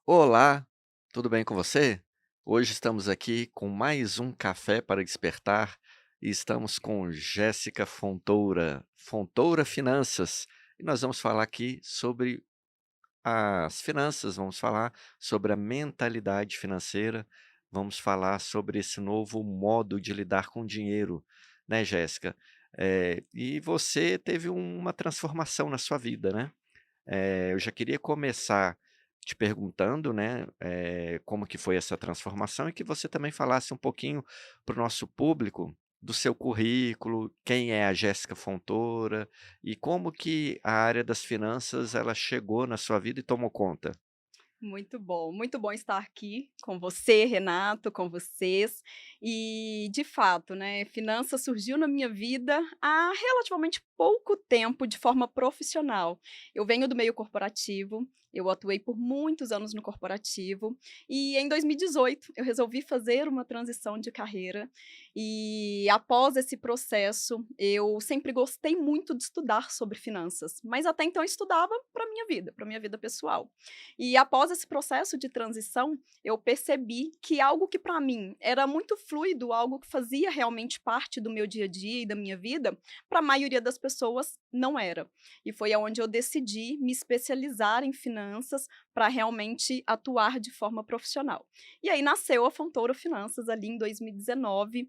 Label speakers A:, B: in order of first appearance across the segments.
A: Olá, tudo bem com você? Hoje estamos aqui com mais um café para despertar e estamos com Jéssica Fontoura, Fontoura Finanças. E nós vamos falar aqui sobre as finanças, vamos falar sobre a mentalidade financeira, vamos falar sobre esse novo modo de lidar com o dinheiro, né, Jéssica? E você teve uma transformação na sua vida, né? Eu já queria começar te perguntando, né, como que foi essa transformação e que você também falasse um pouquinho para o nosso público do seu currículo, quem é a Jéssica Fontoura e como que a área das finanças ela chegou na sua vida e tomou conta.
B: Muito bom estar aqui com você, Renato, com vocês. E, de fato, né, finanças surgiu na minha vida há relativamente pouco tempo de forma profissional. Eu venho do meio corporativo, eu atuei por muitos anos no corporativo e em 2018 eu resolvi fazer uma transição de carreira e após esse processo eu sempre gostei muito de estudar sobre finanças, mas até então eu estudava para minha vida pessoal. E após esse processo de transição, eu percebi que algo que para mim era muito fluido, algo que fazia realmente parte do meu dia a dia e da minha vida, para a maioria das pessoas não era. E foi aonde eu decidi me especializar em finanças para realmente atuar de forma profissional. E aí nasceu a Fontoura Finanças ali em 2019.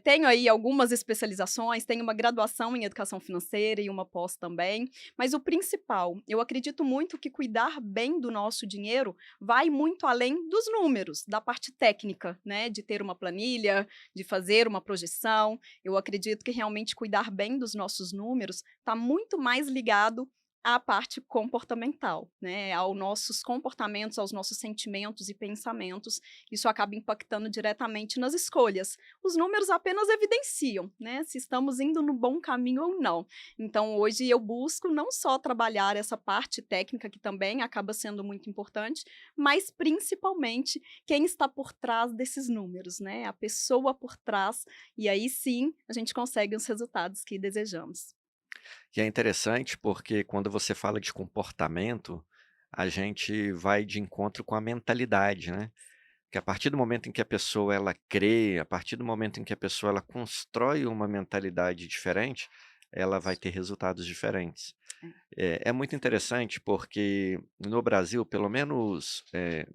B: Tenho aí algumas especializações, tenho uma graduação em educação financeira e uma pós também, mas o principal, eu acredito muito que cuidar bem do nosso dinheiro vai muito além dos números, da parte técnica, né, de ter uma planilha, de fazer uma projeção. Eu acredito que realmente cuidar bem dos nossos números está muito mais ligado à parte comportamental, né, aos nossos comportamentos, aos nossos sentimentos e pensamentos. Isso acaba impactando diretamente nas escolhas. Os números apenas evidenciam, né, se estamos indo no bom caminho ou não. Então, hoje eu busco não só trabalhar essa parte técnica, que também acaba sendo muito importante, mas principalmente quem está por trás desses números, né? A pessoa por trás, e aí sim a gente consegue os resultados que desejamos.
A: E é interessante porque quando você fala de comportamento, a gente vai de encontro com a mentalidade, né? Que a partir do momento em que a pessoa ela crê, a partir do momento em que a pessoa ela constrói uma mentalidade diferente, ela vai ter resultados diferentes.
B: É.
A: É muito interessante porque no Brasil, pelo menos,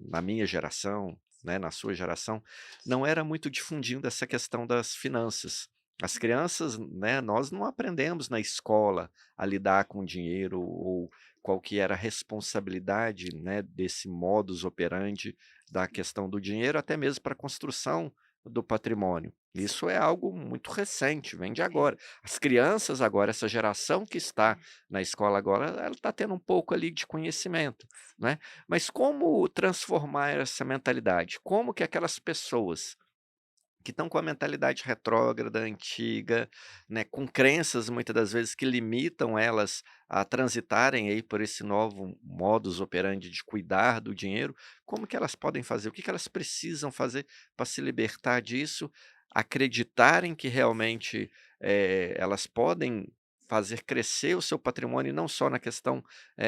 A: na minha geração, né, na sua geração, não era muito difundindo essa questão das finanças. As crianças, né, nós não aprendemos na escola a lidar com dinheiro ou qual que era a responsabilidade, né, desse modus operandi da questão do dinheiro, até mesmo para a construção do patrimônio. Isso é algo muito recente, vem de
B: É,
A: agora. As crianças agora, essa geração que está
B: é.
A: na escola agora, ela está tendo um pouco ali de conhecimento, né. Mas como transformar essa mentalidade? Como que aquelas pessoas que estão com a mentalidade retrógrada, antiga, né, com crenças muitas das vezes que limitam elas a transitarem aí por esse novo modus operandi de cuidar do dinheiro, como que elas podem fazer? O que que elas precisam fazer para se libertar disso, acreditarem que realmente, elas podem fazer crescer o seu patrimônio, não só na questão,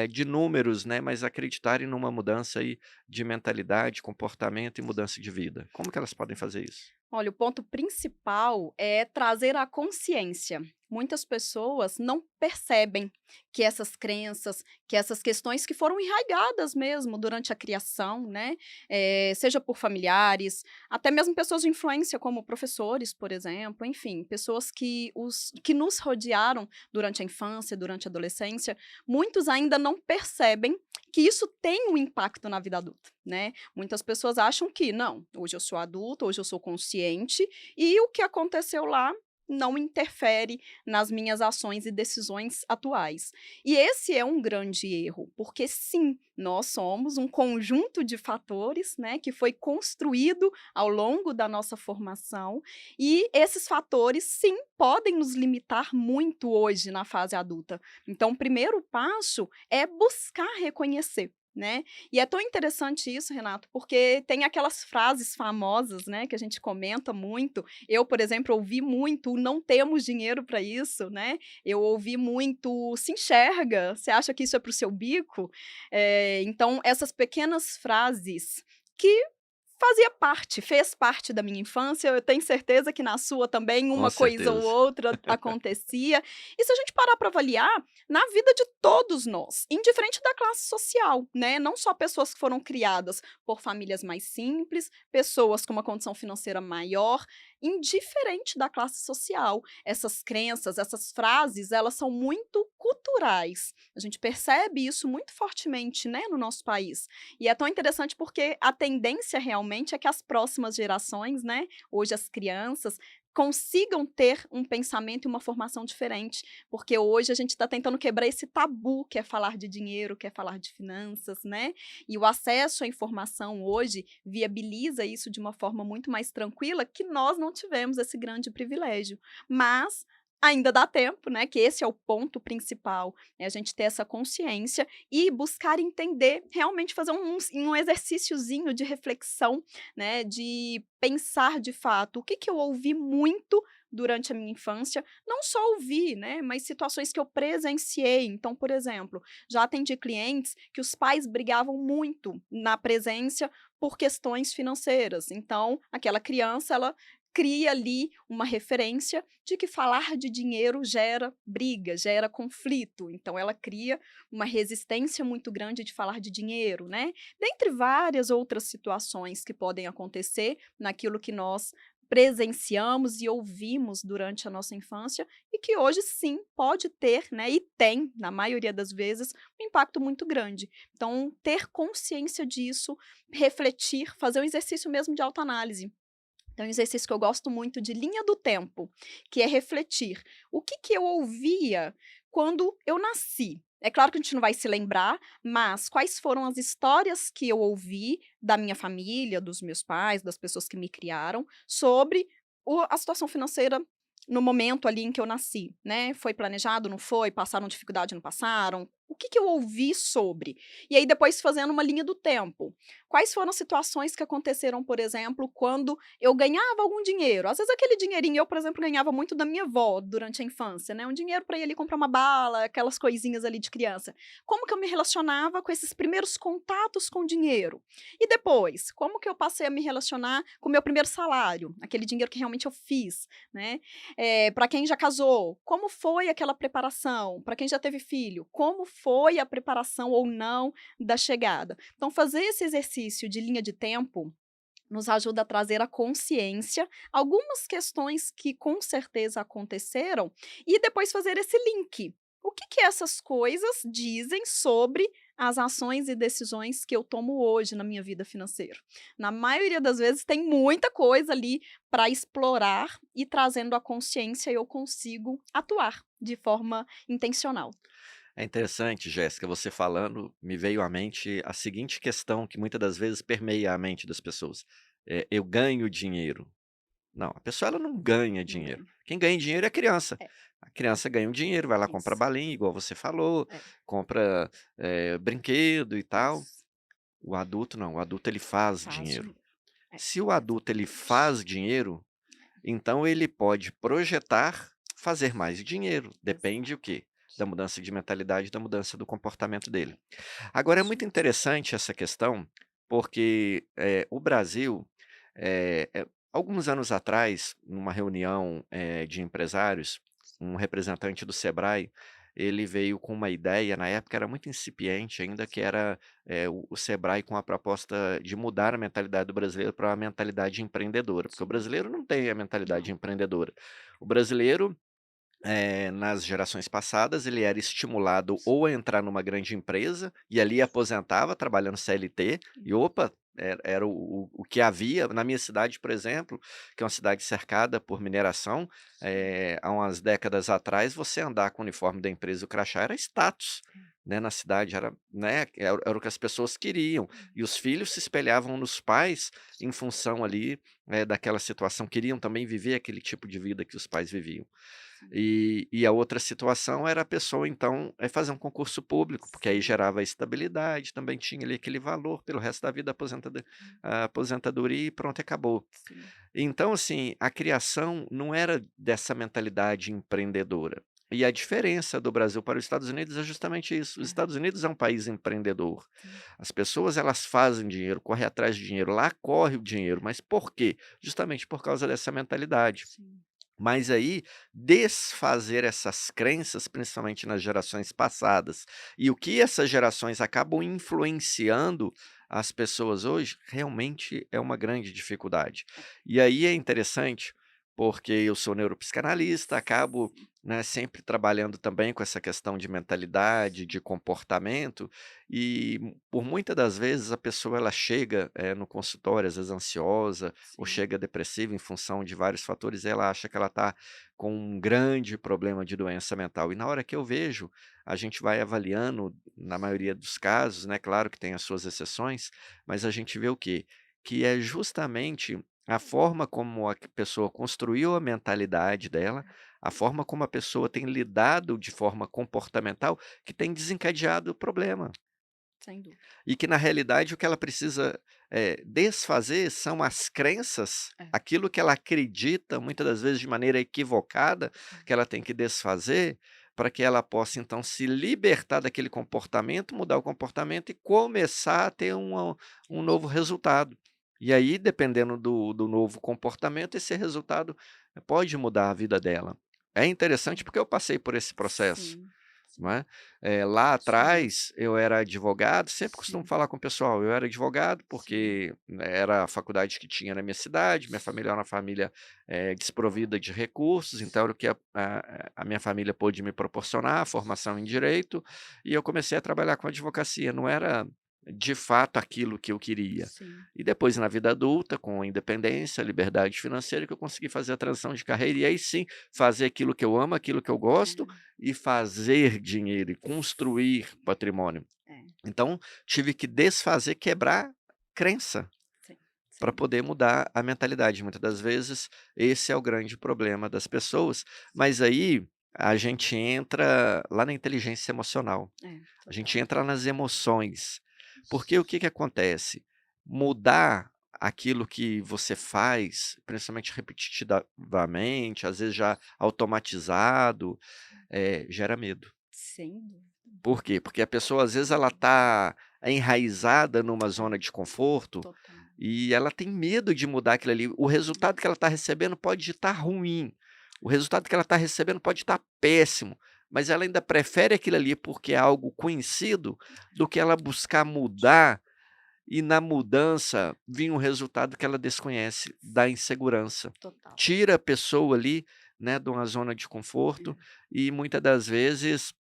A: de números, né, mas acreditarem numa mudança aí de mentalidade, comportamento e mudança de vida. Como que elas podem fazer isso?
B: Olha, o ponto principal é trazer a consciência. Muitas pessoas não percebem que essas crenças, que essas questões que foram enraizadas mesmo durante a criação, né, seja por familiares, até mesmo pessoas de influência como professores, por exemplo, enfim, pessoas que nos rodearam durante a infância, durante a adolescência, muitos ainda não percebem que isso tem um impacto na vida adulta, né. Muitas pessoas acham que: "Não, hoje eu sou adulta, hoje eu sou consciente e o que aconteceu lá não interfere nas minhas ações e decisões atuais". E esse é um grande erro, porque sim, nós somos um conjunto de fatores, né, que foi construído ao longo da nossa formação, e esses fatores sim, podem nos limitar muito hoje na fase adulta. Então o primeiro passo é buscar reconhecer. né. E é tão interessante isso, Renato, porque tem aquelas frases famosas, né, que a gente comenta muito. Eu, por exemplo, ouvi muito o "não temos dinheiro para isso", né. Eu ouvi muito "se enxerga, você acha que isso é para o seu bico?". Então essas pequenas frases que fez parte da minha infância, eu tenho certeza que na sua também
A: Com
B: uma coisa ou
A: certeza.
B: outra acontecia. E se a gente parar para avaliar, na vida de todos nós, indiferente da classe social, né, não só pessoas que foram criadas por famílias mais simples, pessoas com uma condição financeira maior, indiferente da classe social, essas crenças, essas frases, elas são muito culturais. A gente percebe isso muito fortemente, né, no nosso país. E é tão interessante porque a tendência realmente é que as próximas gerações, né, hoje as crianças, consigam ter um pensamento e uma formação diferente, porque hoje a gente está tentando quebrar esse tabu que é falar de dinheiro, que é falar de finanças, né, e o acesso à informação hoje viabiliza isso de uma forma muito mais tranquila, que nós não tivemos esse grande privilégio. Mas ainda dá tempo, né, que esse é o ponto principal, é a gente ter essa consciência e buscar entender, realmente fazer um exercíciozinho de reflexão, né, de pensar de fato o que que eu ouvi muito durante a minha infância, não só ouvi, né, mas situações que eu presenciei. Então, por exemplo, já atendi clientes que os pais brigavam muito na presença por questões financeiras. Então, aquela criança, ela cria ali uma referência de que falar de dinheiro gera briga, gera conflito. Então, ela cria uma resistência muito grande de falar de dinheiro, né? Dentre várias outras situações que podem acontecer naquilo que nós presenciamos e ouvimos durante a nossa infância e que hoje sim pode ter, né, e tem, na maioria das vezes, um impacto muito grande. Então, ter consciência disso, refletir, fazer um exercício mesmo de autoanálise. Então, um exercício que eu gosto muito de linha do tempo, que é refletir. O que que eu ouvia quando eu nasci? É claro que a gente não vai se lembrar, mas quais foram as histórias que eu ouvi da minha família, dos meus pais, das pessoas que me criaram, sobre a situação financeira no momento ali em que eu nasci, né? Foi planejado, não foi? Passaram dificuldade, não passaram? O que que eu ouvi sobre? E aí, depois, fazendo uma linha do tempo. Quais foram as situações que aconteceram, por exemplo, quando eu ganhava algum dinheiro? Às vezes aquele dinheirinho, eu, por exemplo, ganhava muito da minha avó durante a infância, né, um dinheiro para ir ali comprar uma bala, aquelas coisinhas ali de criança. Como que eu me relacionava com esses primeiros contatos com dinheiro? E depois, como que eu passei a me relacionar com o meu primeiro salário, aquele dinheiro que realmente eu fiz, né? Para quem já casou, como foi aquela preparação? Para quem já teve filho, como foi a preparação ou não da chegada? Então, fazer esse exercício de linha de tempo nos ajuda a trazer à consciência algumas questões que com certeza aconteceram e depois fazer esse link. O que que essas coisas dizem sobre as ações e decisões que eu tomo hoje na minha vida financeira? Na maioria das vezes tem muita coisa ali para explorar e trazendo a consciência eu consigo atuar de forma intencional.
A: É interessante, Jéssica, você falando, me veio à mente a seguinte questão que muitas das vezes permeia a mente das pessoas: "Eu ganho dinheiro". Não, a pessoa ela não ganha
B: Não
A: dinheiro.
B: ganho.
A: Quem ganha dinheiro é a criança.
B: É,
A: A criança ganha um dinheiro, vai lá, compra
B: isso.
A: balinha, igual você falou,
B: É,
A: compra, brinquedo e tal.
B: isso.
A: O adulto não, o adulto ele faz
B: Faz
A: dinheiro.
B: dinheiro. É,
A: Se o adulto ele
B: exatamente.
A: faz dinheiro, então ele pode projetar fazer mais dinheiro, depende o
B: Exato.
A: quê? Da mudança de mentalidade, da mudança do comportamento dele.
B: É,
A: Agora é
B: isso
A: muito
B: mesmo.
A: interessante essa questão, porque, o Brasil, alguns anos atrás, numa reunião, de empresários, um representante do Sebrae, ele veio com uma ideia, na época era muito incipiente ainda, que era, o Sebrae com a proposta de mudar a mentalidade do brasileiro para uma mentalidade empreendedora, porque o brasileiro não tem a mentalidade
B: Não.
A: empreendedora. O brasileiro nas gerações passadas, ele era estimulado ou a entrar numa grande empresa, e ali aposentava trabalhando CLT, e opa, era o que havia. Na minha cidade, por exemplo, que é uma cidade cercada por mineração, há umas décadas atrás, você andar com o uniforme da empresa e o crachá era status. né, na cidade era, né, era o que as pessoas queriam, e os filhos se espelhavam nos pais em função ali, daquela situação, queriam também viver aquele tipo de vida que os pais viviam.
B: sim,
A: E a outra situação era a pessoa então, fazer um concurso público, porque aí
B: sim,
A: gerava estabilidade, também tinha ali aquele valor pelo resto da vida, a aposentadoria e pronto, acabou.
B: sim.
A: Então, assim, a criação não era dessa mentalidade empreendedora. E a diferença do Brasil para os Estados Unidos é justamente isso. Os
B: É,
A: Estados Unidos é um país empreendedor.
B: sim,
A: As pessoas elas fazem dinheiro, correm atrás de dinheiro, lá corre o dinheiro, mas por quê? Justamente por causa dessa mentalidade.
B: sim.
A: Mas aí, desfazer essas crenças, principalmente nas gerações passadas, e o que essas gerações acabam influenciando as pessoas hoje, realmente é uma grande dificuldade. E aí é interessante, porque eu sou neuropsicanalista, acabo, né, sempre trabalhando também com essa questão de mentalidade, de comportamento, e por muitas das vezes a pessoa ela chega, no consultório, às vezes ansiosa, ou
B: Sim,
A: chega depressiva em função de vários fatores, e ela acha que ela está com um grande problema de doença mental. E na hora que eu vejo, a gente vai avaliando, na maioria dos casos, né, claro que tem as suas exceções, mas a gente vê o quê? Que é justamente a forma como a pessoa construiu a mentalidade dela, a forma como a pessoa tem lidado de forma comportamental, que tem desencadeado o problema.
B: sem dúvida.
A: E que na realidade o que ela precisa, desfazer são as crenças,
B: É,
A: aquilo que ela acredita, muitas das vezes de maneira equivocada,
B: é,
A: que ela tem que desfazer, para que ela possa então se libertar daquele comportamento, mudar o comportamento e começar a ter um novo resultado. E aí, dependendo do novo comportamento, esse resultado pode mudar a vida dela. É interessante porque eu passei por esse processo.
B: sim,
A: Não
B: sim,
A: é? Lá
B: sim,
A: atrás eu era advogado, sempre costumo
B: sim,
A: falar com o pessoal, eu era advogado
B: sim,
A: porque, né, era a faculdade que tinha na minha cidade, minha família era uma família, desprovida de recursos, então era o que a minha família pôde me proporcionar, a formação em direito, e eu comecei a trabalhar com advocacia, não era de fato aquilo que eu queria.
B: sim.
A: E depois na vida adulta, com independência, liberdade financeira, que eu consegui fazer a transição de carreira e aí sim, fazer aquilo que eu amo, aquilo que eu gosto
B: É,
A: e fazer dinheiro e construir patrimônio.
B: é,
A: Então, tive que desfazer, quebrar crença
B: sim,
A: para
B: sem
A: poder
B: dúvida.
A: mudar a mentalidade. Muitas das vezes, esse é o grande problema das pessoas, mas aí a gente entra lá na inteligência emocional,
B: É,
A: a
B: total.
A: gente entra nas emoções, porque o que que acontece? Mudar aquilo que você faz, principalmente repetitivamente, às vezes já automatizado, gera medo.
B: Sem dúvida.
A: Por quê? Porque a pessoa às vezes ela está enraizada numa
B: É,
A: zona de conforto,
B: total.
A: e ela tem medo de mudar aquilo ali. O resultado que ela está recebendo pode estar ruim, o resultado que ela está recebendo pode estar péssimo, mas ela ainda prefere aquilo ali porque é algo conhecido, do que ela buscar mudar, e na mudança vir um resultado que ela desconhece, da insegurança.
B: Total.
A: Tira a pessoa ali, né, de uma zona de conforto,
B: É,
A: e muitas das vezes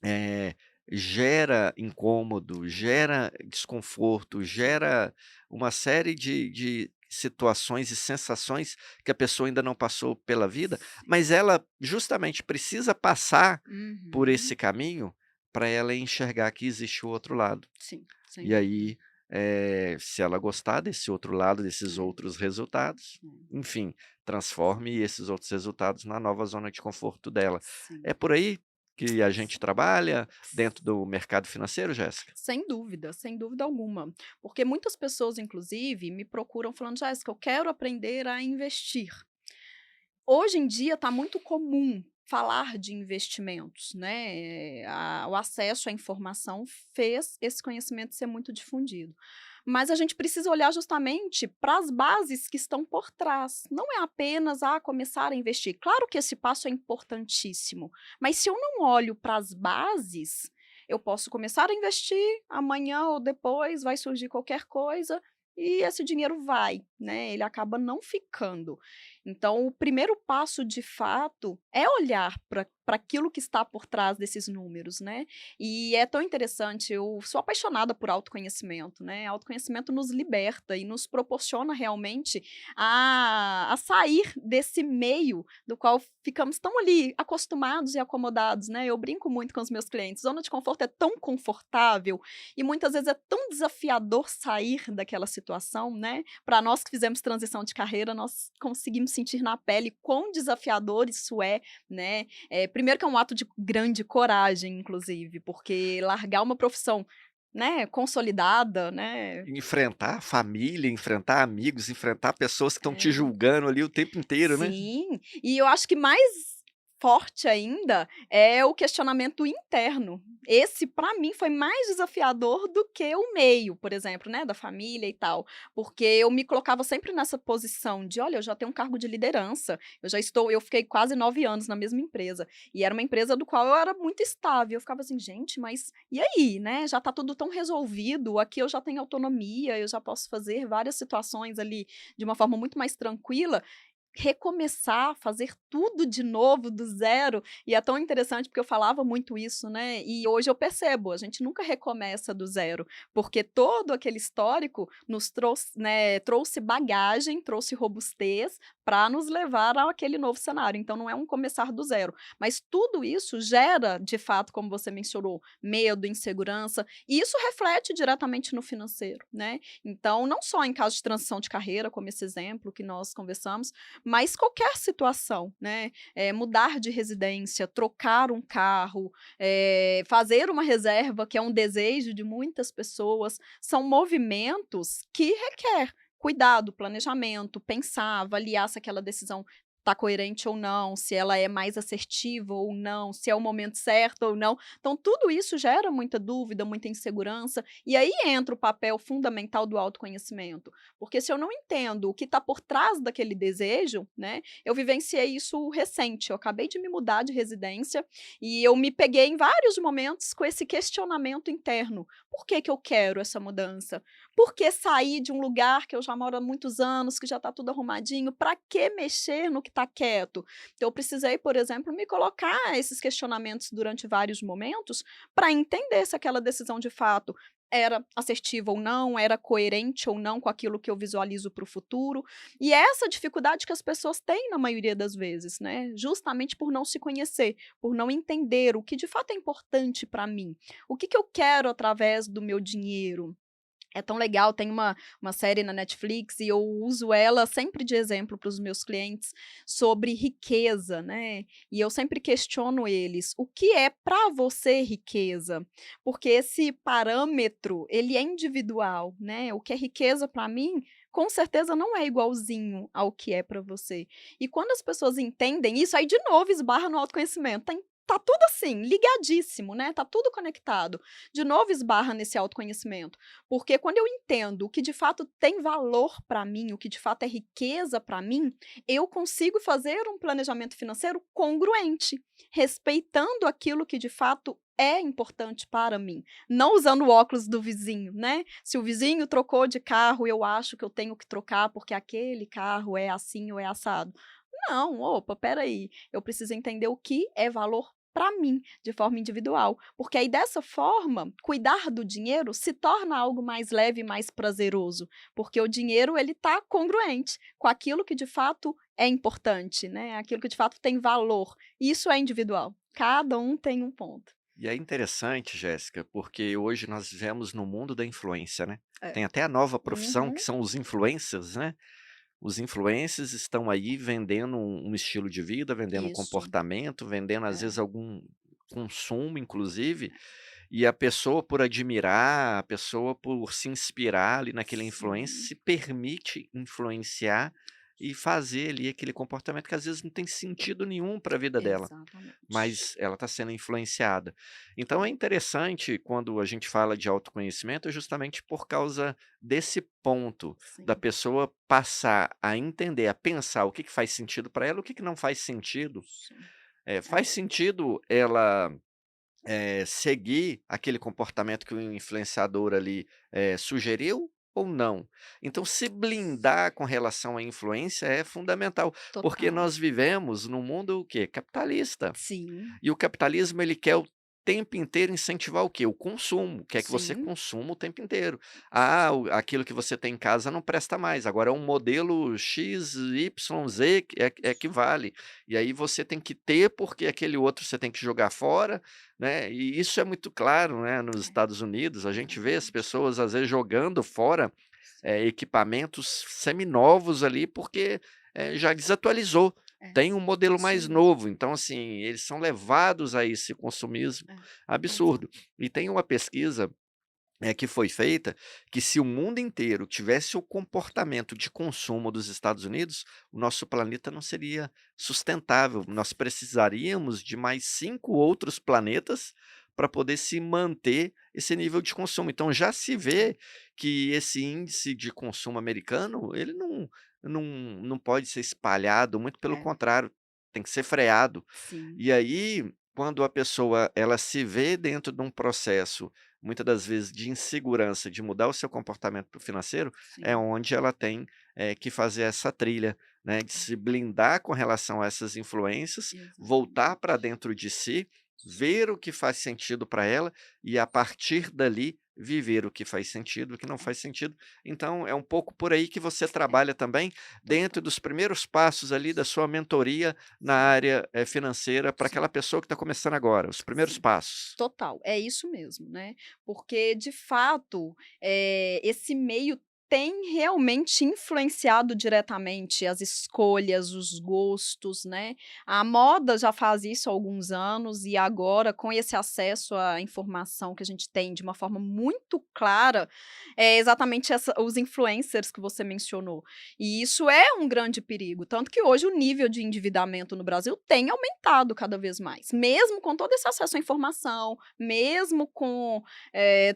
A: eh, gera incômodo, gera desconforto,
B: sim,
A: gera uma série de situações e sensações que a pessoa ainda não passou pela vida,
B: sim.
A: mas ela justamente precisa passar por esse
B: Uhum.
A: caminho para ela enxergar que existe o outro lado.
B: Sim, sem
A: E
B: dúvida.
A: aí, se ela gostar desse outro lado, desses
B: É,
A: outros resultados,
B: é,
A: enfim, transforme esses outros resultados na nova zona de conforto dela.
B: sim.
A: É por aí que a gente trabalha dentro do mercado financeiro, Jéssica?
B: Sem dúvida alguma. Porque muitas pessoas, inclusive, me procuram falando: "Jéssica, eu quero aprender a investir". Hoje em dia está muito comum falar de investimentos, né, o acesso à informação fez esse conhecimento ser muito difundido. Mas a gente precisa olhar justamente para as bases que estão por trás, não é apenas, começar a investir. Claro que esse passo é importantíssimo, mas se eu não olho para as bases, eu posso começar a investir, amanhã ou depois vai surgir qualquer coisa e esse dinheiro vai. né, ele acaba não ficando. Então o primeiro passo, de fato, é olhar para aquilo que está por trás desses números, né. E é tão interessante, eu sou apaixonada por autoconhecimento, né, autoconhecimento nos liberta e nos proporciona realmente a sair desse meio do qual ficamos tão ali acostumados e acomodados, né. Eu brinco muito com os meus clientes, zona de conforto é tão confortável e muitas vezes é tão desafiador sair daquela situação, né. Para nós que fizemos transição de carreira, nós conseguimos sentir na pele quão desafiador isso é, né. Primeiro que é um ato de grande coragem, inclusive, porque largar uma profissão, né, consolidada, né.
A: Enfrentar a família, enfrentar amigos, enfrentar pessoas que estão te
B: É.
A: julgando ali o tempo inteiro, né.
B: Sim, e eu acho que mais forte ainda é o questionamento interno. Esse, para mim, foi mais desafiador do que o meio, por exemplo, né, da família e tal, porque eu me colocava sempre nessa posição de: "Olha, eu já tenho um cargo de liderança, eu fiquei quase 9 anos na mesma empresa, e era uma empresa do qual eu era muito estável". Eu ficava assim: "Gente, mas e aí, né, já tá tudo tão resolvido, aqui eu já tenho autonomia, eu já posso fazer várias situações ali de uma forma muito mais tranquila". Recomeçar, fazer tudo de novo, do zero, e é tão interessante porque eu falava muito isso, né, e hoje eu percebo, a gente nunca recomeça do zero, porque todo aquele histórico nos trouxe, né, trouxe bagagem, trouxe robustez para nos levar àquele novo cenário, então não é um começar do zero, mas tudo isso gera, de fato, como você mencionou, medo, insegurança, e isso reflete diretamente no financeiro, né. Então não só em caso de transição de carreira, como esse exemplo que nós conversamos, mas qualquer situação, né, mudar de residência, trocar um carro, fazer uma reserva, que é um desejo de muitas pessoas, são movimentos que requer cuidado, planejamento, pensar, avaliar se aquela decisão está coerente ou não, se ela é mais assertiva ou não, se é o momento certo ou não. Então tudo isso gera muita dúvida, muita insegurança, e aí entra o papel fundamental do autoconhecimento. Porque se eu não entendo o que está por trás daquele desejo, né, eu vivenciei isso recente, eu acabei de me mudar de residência e eu me peguei em vários momentos com esse questionamento interno. Por que que eu quero essa mudança? Por que sair de um lugar que eu já moro há muitos anos, que já está tudo arrumadinho? Para que mexer no que está quieto? Então eu precisei, por exemplo, me colocar esses questionamentos durante vários momentos para entender se aquela decisão de fato era assertiva ou não, era coerente ou não com aquilo que eu visualizo para o futuro. E é essa dificuldade que as pessoas têm na maioria das vezes, né, justamente por não se conhecer, por não entender o que de fato é importante para mim. O que que eu quero através do meu dinheiro? É tão legal, tem uma série na Netflix e eu uso ela sempre de exemplo para os meus clientes sobre riqueza, né, e eu sempre questiono eles: "O que é para você riqueza?". Porque esse parâmetro, ele é individual, né, o que é riqueza para mim, com certeza não é igualzinho ao que é para você. E quando as pessoas entendem isso, aí de novo esbarra no autoconhecimento, tá tudo assim, ligadíssimo, né, tá tudo conectado. De novo esbarra nesse autoconhecimento. Porque quando eu entendo o que de fato tem valor para mim, o que de fato é riqueza para mim, eu consigo fazer um planejamento financeiro congruente, respeitando aquilo que de fato é importante para mim, não usando o óculos do vizinho, né. Se o vizinho trocou de carro, eu acho que eu tenho que trocar porque aquele carro é assim ou é assado. Não, opa, espera aí, eu preciso entender o que é valor para mim, de forma individual, porque aí dessa forma, cuidar do dinheiro se torna algo mais leve e mais prazeroso, porque o dinheiro ele está congruente com aquilo que de fato é importante, né, aquilo que de fato tem valor, e isso é individual, cada um tem um ponto.
A: E é interessante, Jéssica, porque hoje nós vivemos no mundo da influência, né.
B: É.
A: Tem até a nova profissão que
B: Uhum.
A: são os influencers, né. Os influencers estão aí vendendo um estilo de vida, vendendo um
B: Isso,
A: comportamento, vendendo às vezes
B: é.
A: algum consumo inclusive, e a pessoa por admirar, a pessoa por se inspirar ali naquele influencer,
B: Sim,
A: se permite influenciar e fazer ali aquele comportamento que às vezes não tem sentido nenhum para a vida dela,
B: exatamente.
A: mas ela está sendo influenciada. Então é interessante quando a gente fala de autoconhecimento, justamente por causa desse ponto, da
B: Sim,
A: pessoa passar a entender, a pensar o que que faz sentido para ela, o que que não faz sentido.
B: sim. É,
A: Faz sentido ela seguir aquele comportamento que o influenciador ali, sugeriu, ou não? Então, se blindar com relação à influência é fundamental, porque
B: Total.
A: nós vivemos num mundo o quê? Capitalista.
B: Sim,
A: E o capitalismo ele quer o tempo inteiro incentivar o quê? O consumo, quer que você
B: sim,
A: consuma o tempo inteiro. Ah, aquilo que você tem em casa não presta mais, agora é um modelo X, Y, Z que vale. E aí você tem que ter, porque aquele outro você tem que jogar fora, né, e isso é muito claro, né, nos
B: é,
A: Estados Unidos, a gente vê as
B: exatamente.
A: pessoas às vezes jogando fora,
B: Sim,
A: equipamentos seminovos ali, porque, já desatualizou.
B: é,
A: Tem um modelo
B: isso
A: mais
B: mesmo.
A: novo, então, assim, eles são levados a esse consumismo
B: É,
A: absurdo.
B: exato.
A: E tem uma pesquisa, que foi feita, que se o mundo inteiro tivesse o comportamento de consumo dos Estados Unidos, o nosso planeta não seria sustentável. Nós precisaríamos de mais 5 outros planetas para poder se manter esse nível de consumo. Então já se
B: É,
A: vê que esse índice de consumo americano, ele não pode ser espalhado, muito pelo
B: é,
A: contrário, tem que ser freado.
B: sim,
A: E aí, quando a pessoa ela se vê dentro de um processo, muitas das vezes de insegurança, de mudar o seu comportamento financeiro, é
B: sim,
A: onde ela tem, que fazer essa trilha, né, de se blindar com relação a essas influências, voltar para
B: exatamente.
A: dentro de si, ver o que faz sentido para ela e a partir dali viver o que faz sentido, o que não
B: É,
A: faz sentido. Então é um pouco por aí que você
B: é,
A: trabalha também, dentro
B: total.
A: dos primeiros passos ali da sua mentoria na
B: Sim,
A: área, financeira para
B: sim,
A: aquela pessoa que está começando agora, os primeiros
B: sim.
A: passos.
B: Total, é isso mesmo, né, porque de fato, esse meio tem realmente influenciado diretamente as escolhas, os gostos, né. A moda já faz isso há alguns anos e agora com esse acesso à informação que a gente tem de uma forma muito clara, é exatamente os influencers que você mencionou. E isso é um grande perigo, tanto que hoje o nível de endividamento no Brasil tem aumentado cada vez mais, mesmo com todo esse acesso à informação, mesmo com,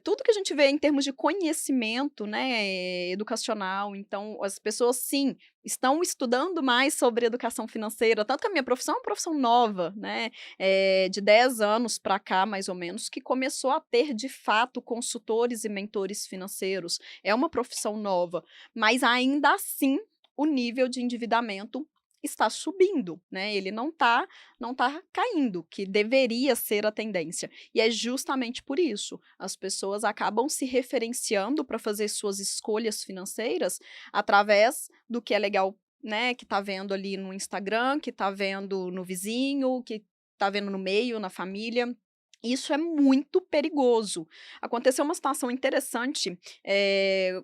B: tudo que a gente vê em termos de conhecimento, né, educacional. Então as pessoas sim, estão estudando mais sobre educação financeira, tanto que a minha profissão é uma profissão nova, né, de 10 anos para cá, mais ou menos, que começou a ter de fato consultores e mentores financeiros. É uma profissão nova, mas ainda assim o nível de endividamento está subindo, né, ele não tá caindo, que deveria ser a tendência. E é justamente por isso, as pessoas acabam se referenciando para fazer suas escolhas financeiras através do que é legal, né, que tá vendo ali no Instagram, que tá vendo no vizinho, que tá vendo no meio, na família. Isso é muito perigoso. Aconteceu uma situação interessante,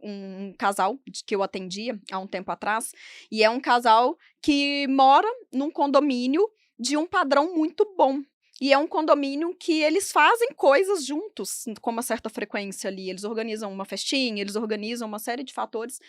B: um casal que eu atendia há um tempo atrás, e é um casal que mora num condomínio de um padrão muito bom. E é um condomínio que eles fazem coisas juntos com uma certa frequência ali. Eles organizam uma festinha, eles organizam uma série de fatores.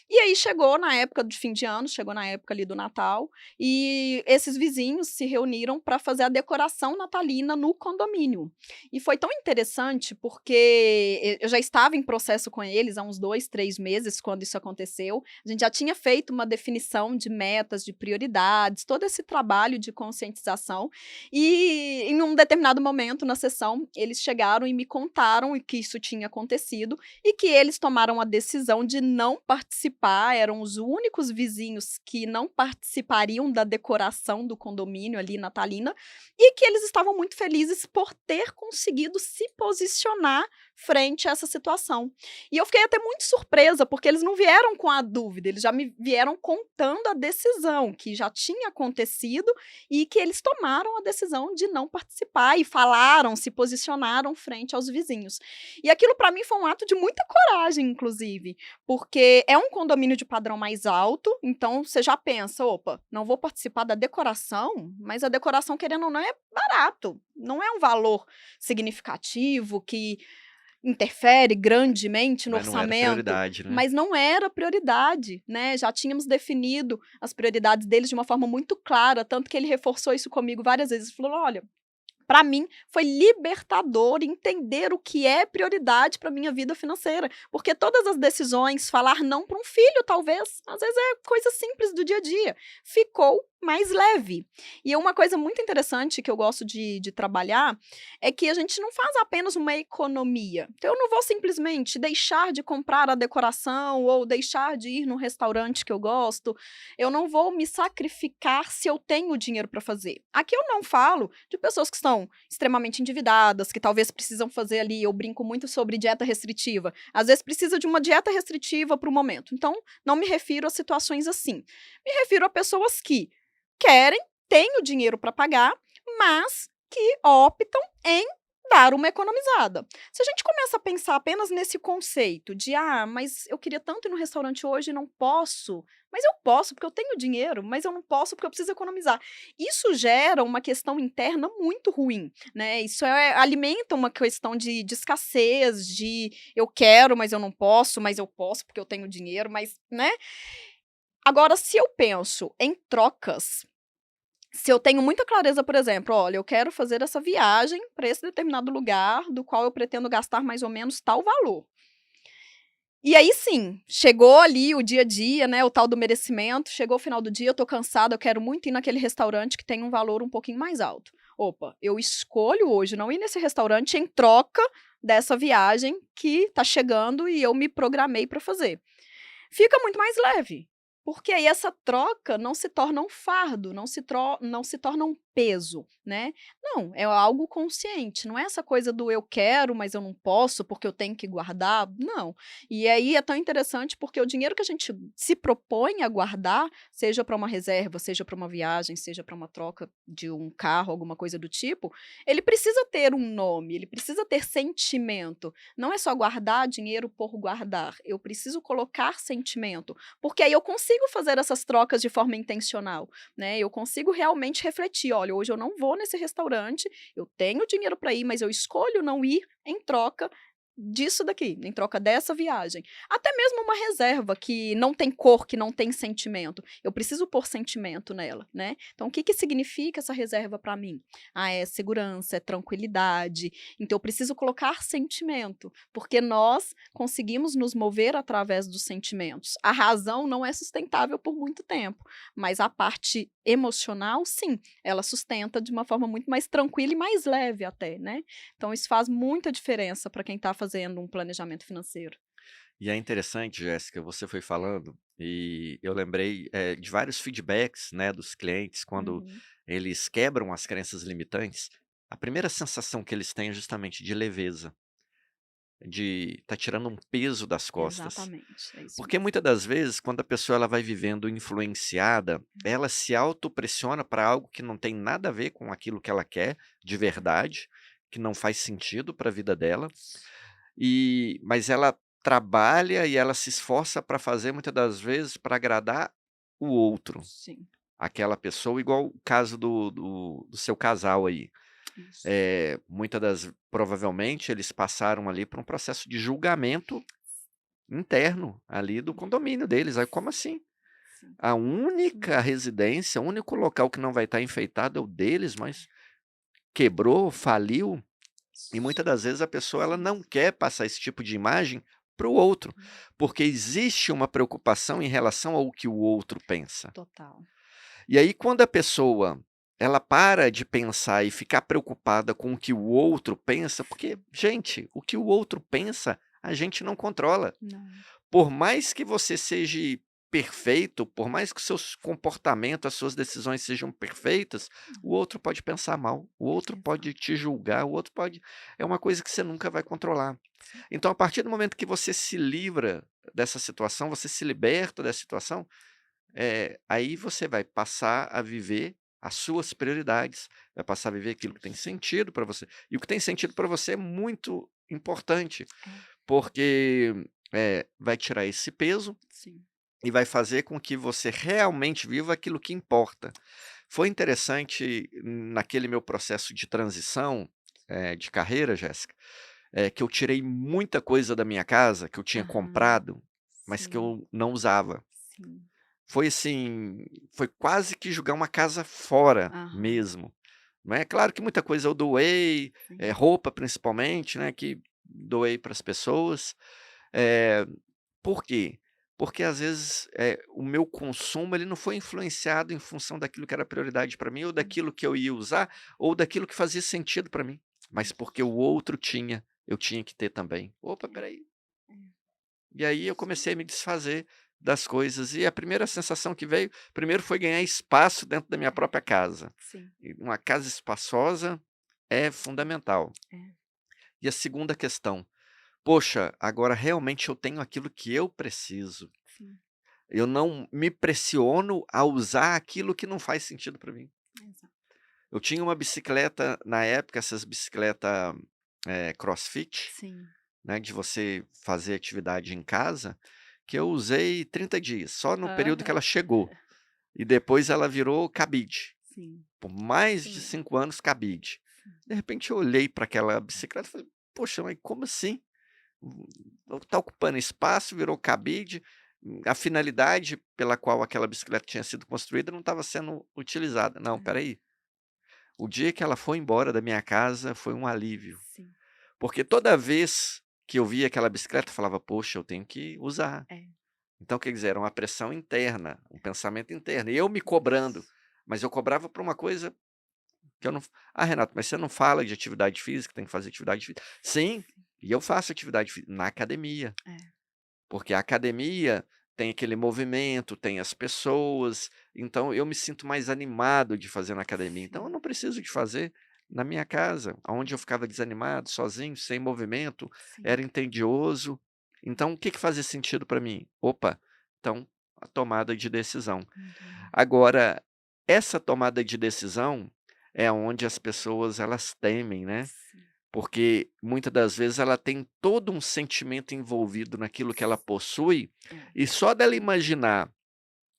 B: E aí chegou na época de fim de ano, chegou na época ali do Natal, e esses vizinhos se reuniram para fazer a decoração natalina no condomínio. E foi tão interessante porque eu já estava em processo com eles há uns 2, 3 meses quando isso aconteceu. A gente já tinha feito uma definição de metas, de prioridades, todo esse trabalho de conscientização. E em um determinado momento na sessão, eles chegaram e me contaram que isso tinha acontecido e que eles tomaram a decisão de não participar, eram os únicos vizinhos que não participariam da decoração do condomínio ali natalina, e que eles estavam muito felizes por ter conseguido se posicionar frente a essa situação. E eu fiquei até muito surpresa, porque eles não vieram com a dúvida, eles já me vieram contando a decisão que já tinha acontecido e que eles tomaram a decisão de não participar e falaram, se posicionaram frente aos vizinhos. E aquilo para mim foi um ato de muita coragem, inclusive, porque é um condomínio de padrão mais alto, então você já pensa: "Opa, não vou participar da decoração", mas a decoração, querendo ou não, é barato, não é um valor significativo que interfere grandemente no
A: Mas não era
B: orçamento,
A: prioridade, né.
B: mas não era prioridade, né, já tínhamos definido as prioridades deles de uma forma muito clara, tanto que ele reforçou isso comigo várias vezes, falou: "Olha, para mim foi libertador entender o que é prioridade para minha vida financeira, porque todas as decisões, falar não para um filho talvez, às vezes é coisa simples do dia a dia, ficou mais leve. E uma coisa muito interessante que eu gosto de trabalhar é que a gente não faz apenas uma economia. Então, eu não vou simplesmente deixar de comprar a decoração ou deixar de ir num restaurante que eu gosto. Eu não vou me sacrificar se eu tenho dinheiro para fazer. Aqui eu não falo de pessoas que estão extremamente endividadas, que talvez precisam fazer ali. Eu brinco muito sobre dieta restritiva. Às vezes precisa de uma dieta restritiva para o momento. Então, não me refiro a situações assim. Me refiro a pessoas que querem, têm o dinheiro para pagar, mas que optam em dar uma economizada. Se a gente começa a pensar apenas nesse conceito de, mas eu queria tanto ir no restaurante hoje e não posso, mas eu posso porque eu tenho dinheiro, mas eu não posso porque eu preciso economizar. Isso gera uma questão interna muito ruim, né? Isso alimenta uma questão de escassez, de eu quero, mas eu não posso, mas eu posso porque eu tenho dinheiro, mas, né? Agora, se eu penso em trocas, se eu tenho muita clareza, por exemplo, olha, eu quero fazer essa viagem para esse determinado lugar, do qual eu pretendo gastar mais ou menos tal valor. E aí sim, chegou ali o dia a dia, né, o tal do merecimento, chegou o final do dia, eu tô cansada, eu quero muito ir naquele restaurante que tem um valor um pouquinho mais alto. Opa, eu escolho hoje não ir nesse restaurante em troca dessa viagem que tá chegando e eu me programei para fazer. Fica muito mais leve, porque aí essa troca não se torna um fardo, não se torna um peso, né. Não, é algo consciente, não é essa coisa do "eu quero, mas eu não posso, porque eu tenho que guardar", não. E aí é tão interessante, porque o dinheiro que a gente se propõe a guardar, seja para uma reserva, seja para uma viagem, seja para uma troca de um carro, alguma coisa do tipo, ele precisa ter um nome, ele precisa ter sentimento. Não é só guardar dinheiro por guardar, eu preciso colocar sentimento, porque aí eu consigo fazer essas trocas de forma intencional, né, eu consigo realmente refletir: "Olha, hoje eu não vou nesse restaurante, eu tenho dinheiro para ir, mas eu escolho não ir em troca disso daqui, em troca dessa viagem". Até mesmo uma reserva que não tem cor, que não tem sentimento, eu preciso pôr sentimento nela, né. Então o que que significa essa reserva para mim? É segurança, é tranquilidade, então eu preciso colocar sentimento, porque nós conseguimos nos mover através dos sentimentos. A razão não é sustentável por muito tempo, mas a parte emocional, sim, ela sustenta de uma forma muito mais tranquila e mais leve até, né. Então isso faz muita diferença para quem está fazendo um planejamento financeiro.
A: E é interessante, Jéssica, você foi falando, e eu lembrei, de vários feedbacks, né, dos clientes quando
B: Uhum.
A: eles quebram as crenças limitantes, a primeira sensação que eles têm é justamente de leveza, de tá tirando um peso das costas.
B: Exatamente, é isso
A: Porque
B: mesmo.
A: muitas das vezes, quando a pessoa ela vai vivendo influenciada, ela se autopressiona para algo que não tem nada a ver com aquilo que ela quer de verdade, que não faz sentido para a vida dela, mas ela trabalha e ela se esforça para fazer muitas das vezes para agradar o outro,
B: Sim,
A: aquela pessoa, igual o caso do seu casal aí.
B: isso.
A: Muitas das provavelmente eles passaram ali por um processo de julgamento interno ali do condomínio deles, aí como assim?
B: Sim,
A: A
B: sim,
A: única residência, o único local que não vai estar enfeitado é o deles, mas quebrou, faliu, e muitas das vezes a pessoa ela
B: sim,
A: não quer passar esse tipo de imagem para o outro, porque existe uma preocupação em relação ao que o outro pensa.
B: total.
A: E aí quando a pessoa, ela para de pensar e ficar preocupada com o que o outro pensa, porque, gente, o que o outro pensa, a gente não controla.
B: Não.
A: Por mais que você seja perfeito, por mais que o seus comportamentos, as suas decisões sejam perfeitas, o outro pode pensar mal, o outro pode
B: Exato.
A: te julgar, o outro pode é uma coisa que você nunca vai controlar.
B: Sim,
A: Então, a partir do momento que você se livra dessa situação, você se liberta dessa situação, aí você vai passar a viver as suas prioridades, vai passar a viver aquilo que tem
B: isso.
A: sentido para você. E o que tem sentido para você é muito importante,
B: É,
A: porque, vai tirar esse peso
B: sim.
A: e vai fazer com que você realmente viva aquilo que importa. Foi interessante naquele meu processo de transição, de carreira, Jéssica, que eu tirei muita coisa da minha casa que eu tinha
B: Aham.
A: comprado, mas que
B: Sim,
A: eu não usava.
B: sim.
A: Foi assim, foi quase que jogar uma casa fora
B: Aham.
A: mesmo, não é? Claro que muita coisa eu doei,
B: Sim.
A: roupa principalmente, né, que doei para as pessoas. Eh, por quê? Porque às vezes, o meu consumo ele não foi influenciado em função daquilo que era prioridade para mim, ou
B: Hum,
A: daquilo que eu ia usar, ou daquilo que fazia sentido para mim, mas porque o outro tinha, eu tinha que ter também. Opa,
B: é,
A: espera aí.
B: é.
A: E aí eu comecei a me desfazer das coisas, e a primeira sensação que veio, primeiro foi ganhar espaço dentro da minha própria casa.
B: Sim,
A: E uma casa espaçosa é fundamental.
B: é,
A: E a segunda questão: "Poxa, agora realmente eu tenho aquilo que eu preciso.
B: sim,
A: Eu não me pressiono a usar aquilo que não faz sentido para mim".
B: exato.
A: Eu tinha uma bicicleta na época, essas bicicleta, CrossFit,
B: Sim.
A: né, de você fazer atividade em casa, que eu usei 30 dias, só no período que
B: Aham.
A: ela chegou, e depois ela virou cabide.
B: Sim,
A: Por mais
B: isso
A: de
B: mesmo.
A: 5 anos cabide.
B: Sim,
A: De repente eu olhei para aquela bicicleta e falei: "Poxa, mas como assim? Tá ocupando espaço, virou cabide, a finalidade pela qual aquela bicicleta tinha sido construída não estava sendo utilizada". Não,
B: é,
A: espera aí, o dia que ela foi embora da minha casa foi um alívio,
B: sim,
A: porque toda vez que eu via aquela bicicleta eu falava: "Poxa, eu tenho que usar".
B: é.
A: Então quer dizer, era uma pressão interna, um pensamento interno, e eu me cobrando,
B: Isso.
A: mas eu cobrava por uma coisa que eu não. "Ah, Renato, mas você não fala de atividade física, tem que fazer atividade física". Sim,
B: Sim,
A: e eu faço atividade física na academia,
B: é,
A: porque a academia tem aquele movimento, tem as pessoas, então eu me sinto mais animado de fazer na academia. Então eu
B: sim,
A: não preciso de fazer na minha casa, onde eu
B: é,
A: ficava desanimado, sozinho, sem movimento,
B: sim.
A: era entedioso. Então o que que fazia sentido para mim? Opa, então a tomada de decisão.
B: Muito legal.
A: Agora, essa tomada de decisão é onde as pessoas elas temem, né,
B: Sim,
A: porque muitas das vezes ela tem todo um sentimento envolvido naquilo que ela possui,
B: é,
A: e só dela imaginar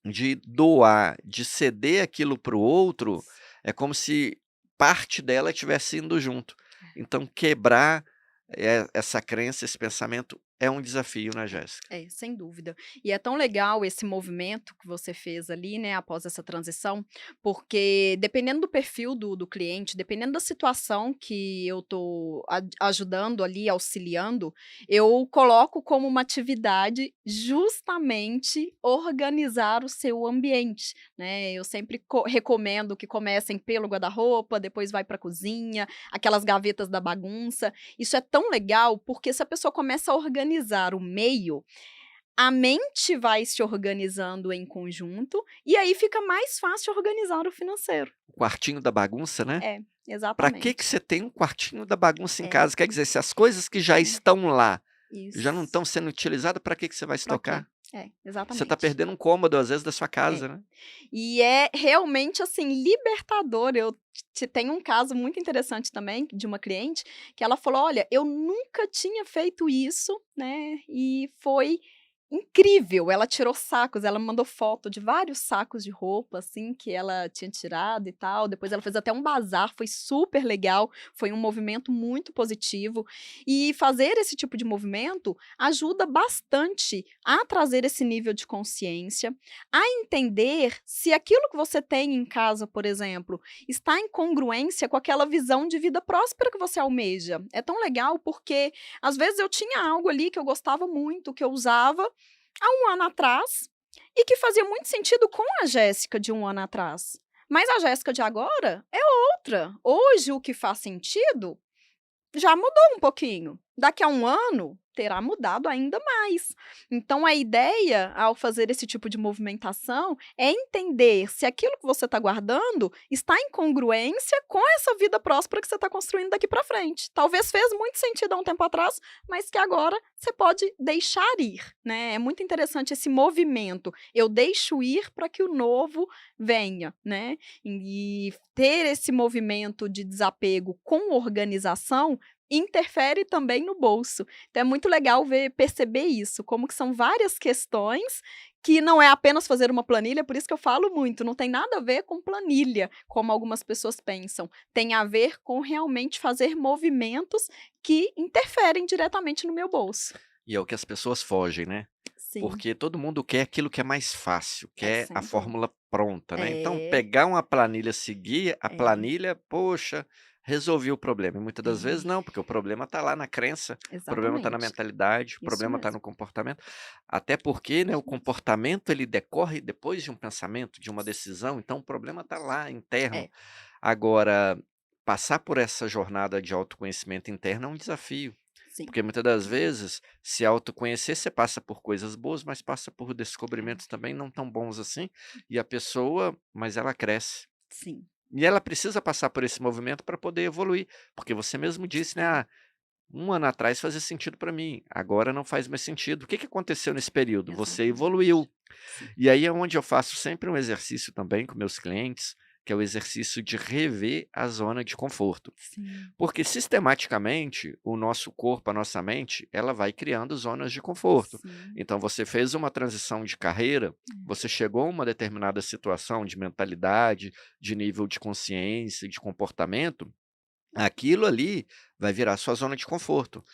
A: de doar, de ceder aquilo para o outro,
B: sim,
A: é como se parte dela estivesse indo junto.
B: é.
A: Então quebrar, essa crença, esse pensamento é um desafio, né, Jéssica?
B: Sem dúvida. E é tão legal esse movimento que você fez ali, né, após essa transição, porque dependendo do perfil do cliente, dependendo da situação que eu tô ajudando ali, auxiliando, eu coloco como uma atividade justamente organizar o seu ambiente, né. Eu sempre recomendo que comecem pelo guarda-roupa, depois vai para a cozinha, aquelas gavetas da bagunça. Isso é tão legal, porque se a pessoa começa a organizar o meio, a mente vai se organizando em conjunto, e aí fica mais fácil organizar o financeiro.
A: O quartinho da bagunça, né?
B: É,
A: Para que
B: exatamente.
A: você tem um quartinho da bagunça em
B: É,
A: casa? Quer dizer, se as coisas que já
B: sim,
A: estão lá, já não
B: isso.
A: estão sendo utilizadas, para que você vai
B: Pra quê?
A: estocar?
B: É,
A: Você está
B: exatamente.
A: perdendo um cômodo, às vezes, da sua
B: É.
A: casa, né.
B: E é realmente, assim, libertador. Eu tenho um caso muito interessante também de uma cliente que ela falou: "Olha, eu nunca tinha feito isso, né, e foi incrível". Ela tirou sacos, ela me mandou foto de vários sacos de roupa, assim, que ela tinha tirado e tal. Depois ela fez até um bazar, foi super legal, foi um movimento muito positivo. E fazer esse tipo de movimento ajuda bastante a trazer esse nível de consciência, a entender se aquilo que você tem em casa, por exemplo, está em congruência com aquela visão de vida próspera que você almeja. É tão legal porque, às vezes, eu tinha algo ali que eu gostava muito, que eu usava há um ano atrás e que fazia muito sentido com a Jéssica de um ano atrás. Mas a Jéssica de agora é outra. Hoje, o que faz sentido já mudou um pouquinho. Daqui a um ano, terá mudado ainda mais. Então a ideia, ao fazer esse tipo de movimentação, é entender se aquilo que você está guardando está em congruência com essa vida próspera que você está construindo daqui para frente. Talvez fez muito sentido há um tempo atrás, mas que agora você pode deixar ir, né. É muito interessante esse movimento. Eu deixo ir para que o novo venha, né. E ter esse movimento de desapego com organização interfere também no bolso. Então é muito legal perceber isso, como que são várias questões que não é apenas fazer uma planilha, por isso que eu falo muito, não tem nada a ver com planilha, como algumas pessoas pensam. Tem a ver com realmente fazer movimentos que interferem diretamente no meu bolso.
A: E é o que as pessoas fogem, né.
B: sim.
A: porque todo mundo quer aquilo que é mais fácil,
B: É,
A: quer a
B: sem dúvida.
A: fórmula pronta, né. Então
B: É,
A: pegar uma planilha, seguir a
B: é,
A: planilha, poxa, resolvi o problema. E muitas das vezes
B: é,
A: não, porque o problema está lá na crença, o problema está na
B: exatamente.
A: mentalidade, o
B: Isso
A: problema está
B: mesmo,
A: no comportamento. Até porque, né, o
B: isso mesmo.
A: comportamento ele decorre depois de um pensamento, de uma decisão, então o problema está lá interno.
B: É,
A: Agora, passar por essa jornada de autoconhecimento interno é um desafio,
B: sim.
A: porque muitas das vezes, se autoconhecer, você passa por coisas boas, mas passa por descobrimentos
B: É,
A: também não tão bons assim, e a pessoa mas ela cresce.
B: sim,
A: E ela precisa passar por esse movimento para poder evoluir, porque você mesmo disse, né:
B: sim.
A: "Ah, 1 ano atrás fazia sentido para mim, agora não faz mais sentido". O que que aconteceu nesse período? Você
B: Exatamente.
A: evoluiu.
B: Sim,
A: E aí é onde eu faço sempre um exercício também com meus clientes, que é o exercício de rever a zona de conforto.
B: sim,
A: Porque sistematicamente o nosso corpo, a nossa mente, ela vai criando zonas de conforto.
B: sim.
A: Então você fez uma transição de carreira, você chegou a uma determinada situação de mentalidade, de nível de consciência, de comportamento, aquilo ali vai virar sua zona de conforto.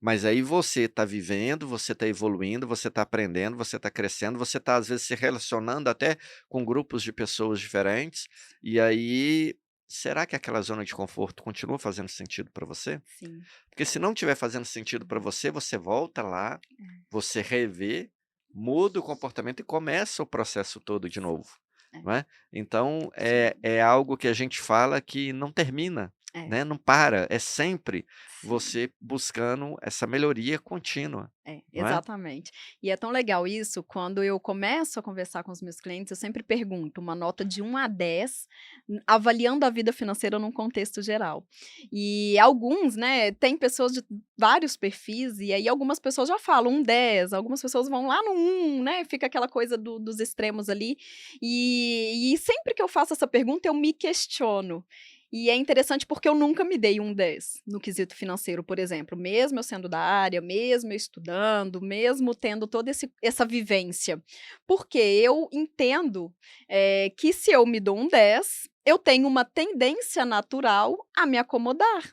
A: Mas aí você está vivendo, você está evoluindo, você está aprendendo, você está crescendo, você está às vezes se relacionando até com grupos de pessoas diferentes, e aí, será que aquela zona de conforto continua fazendo sentido para você?
B: Sim.
A: Porque se não tiver fazendo sentido para
B: Uhum.
A: você, você volta lá,
B: É,
A: você revê, muda o comportamento e começa o processo todo de novo,
B: é,
A: não é? Então
B: isso mesmo.
A: é algo que a gente fala que não termina,
B: É,
A: né, não para, é sempre
B: sim.
A: você buscando essa melhoria contínua,
B: É,
A: não é?
B: exatamente. E é tão legal isso, quando eu começo a conversar com os meus clientes, eu sempre pergunto uma nota de 1 a 10, avaliando a vida financeira num contexto geral. E alguns, né, tem pessoas de vários perfis, e aí algumas pessoas já falam um 10, algumas pessoas vão lá no 1, né, fica aquela coisa dos extremos ali. E sempre que eu faço essa pergunta, eu me questiono. E é interessante porque eu nunca me dei um 10 no quesito financeiro, por exemplo, mesmo eu sendo da área, mesmo eu estudando, mesmo tendo toda essa vivência. Porque eu entendo, que se eu me dou um 10, eu tenho uma tendência natural a me acomodar.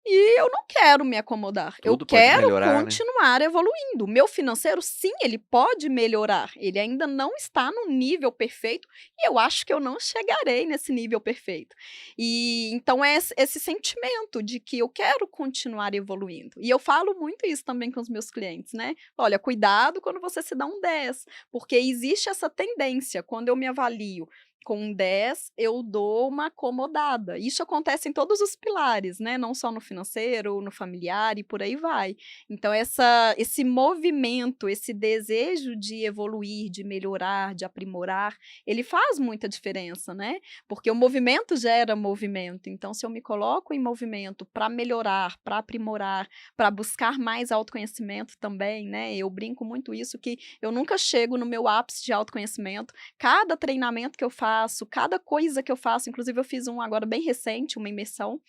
B: E eu não quero me acomodar, eu
A: Tudo pode
B: quero
A: melhorar, né?
B: continuar evoluindo. O meu financeiro, sim, ele pode melhorar, ele ainda não está no nível perfeito e eu acho que eu não chegarei nesse nível perfeito. E então é esse sentimento de que eu quero continuar evoluindo. E eu falo muito isso também com os meus clientes, né. Olha, cuidado quando você se dá um 10, porque existe essa tendência, quando eu me avalio com um 10, eu dou uma acomodada. Isso acontece em todos os pilares, né, não só no financeiro, no familiar e por aí vai. Então esse movimento, esse desejo de evoluir, de melhorar, de aprimorar, ele faz muita diferença, né, porque o movimento gera movimento. Então se eu me coloco em movimento para melhorar, para aprimorar, para buscar mais autoconhecimento também, né, eu brinco muito isso, que eu nunca chego no meu ápice de autoconhecimento. Cada treinamento que eu faço, cada coisa que eu faço, inclusive eu fiz um agora bem recente, uma imersão,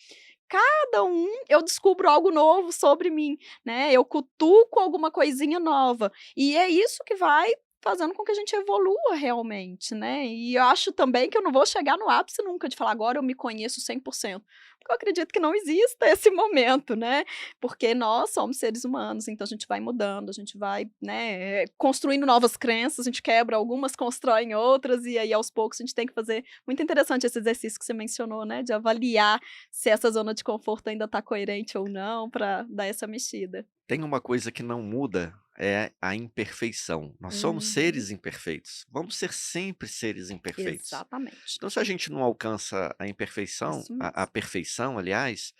B: cada um eu descubro algo novo sobre mim, né, eu cutuco alguma coisinha nova, e é isso que vai fazendo com que a gente evolua realmente, né. E eu acho também que eu não vou chegar no ápice nunca de falar: "Agora eu me conheço 100%, porque eu acredito que não exista esse momento, né, porque nós somos seres humanos, então a gente vai mudando, a gente vai, né, construindo novas crenças, a gente quebra algumas, constrói outras, e aí aos poucos a gente tem que fazer. Muito interessante esse exercício que você mencionou, né, de avaliar se essa zona de conforto ainda está coerente ou não, para dar essa mexida.
A: Tem uma coisa que não muda, é a imperfeição. Nós somos
B: Uhum.
A: seres imperfeitos, vamos ser sempre seres imperfeitos.
B: Exatamente.
A: Então se a gente não alcança a imperfeição,
B: Isso
A: a
B: mesmo.
A: perfeição aliás,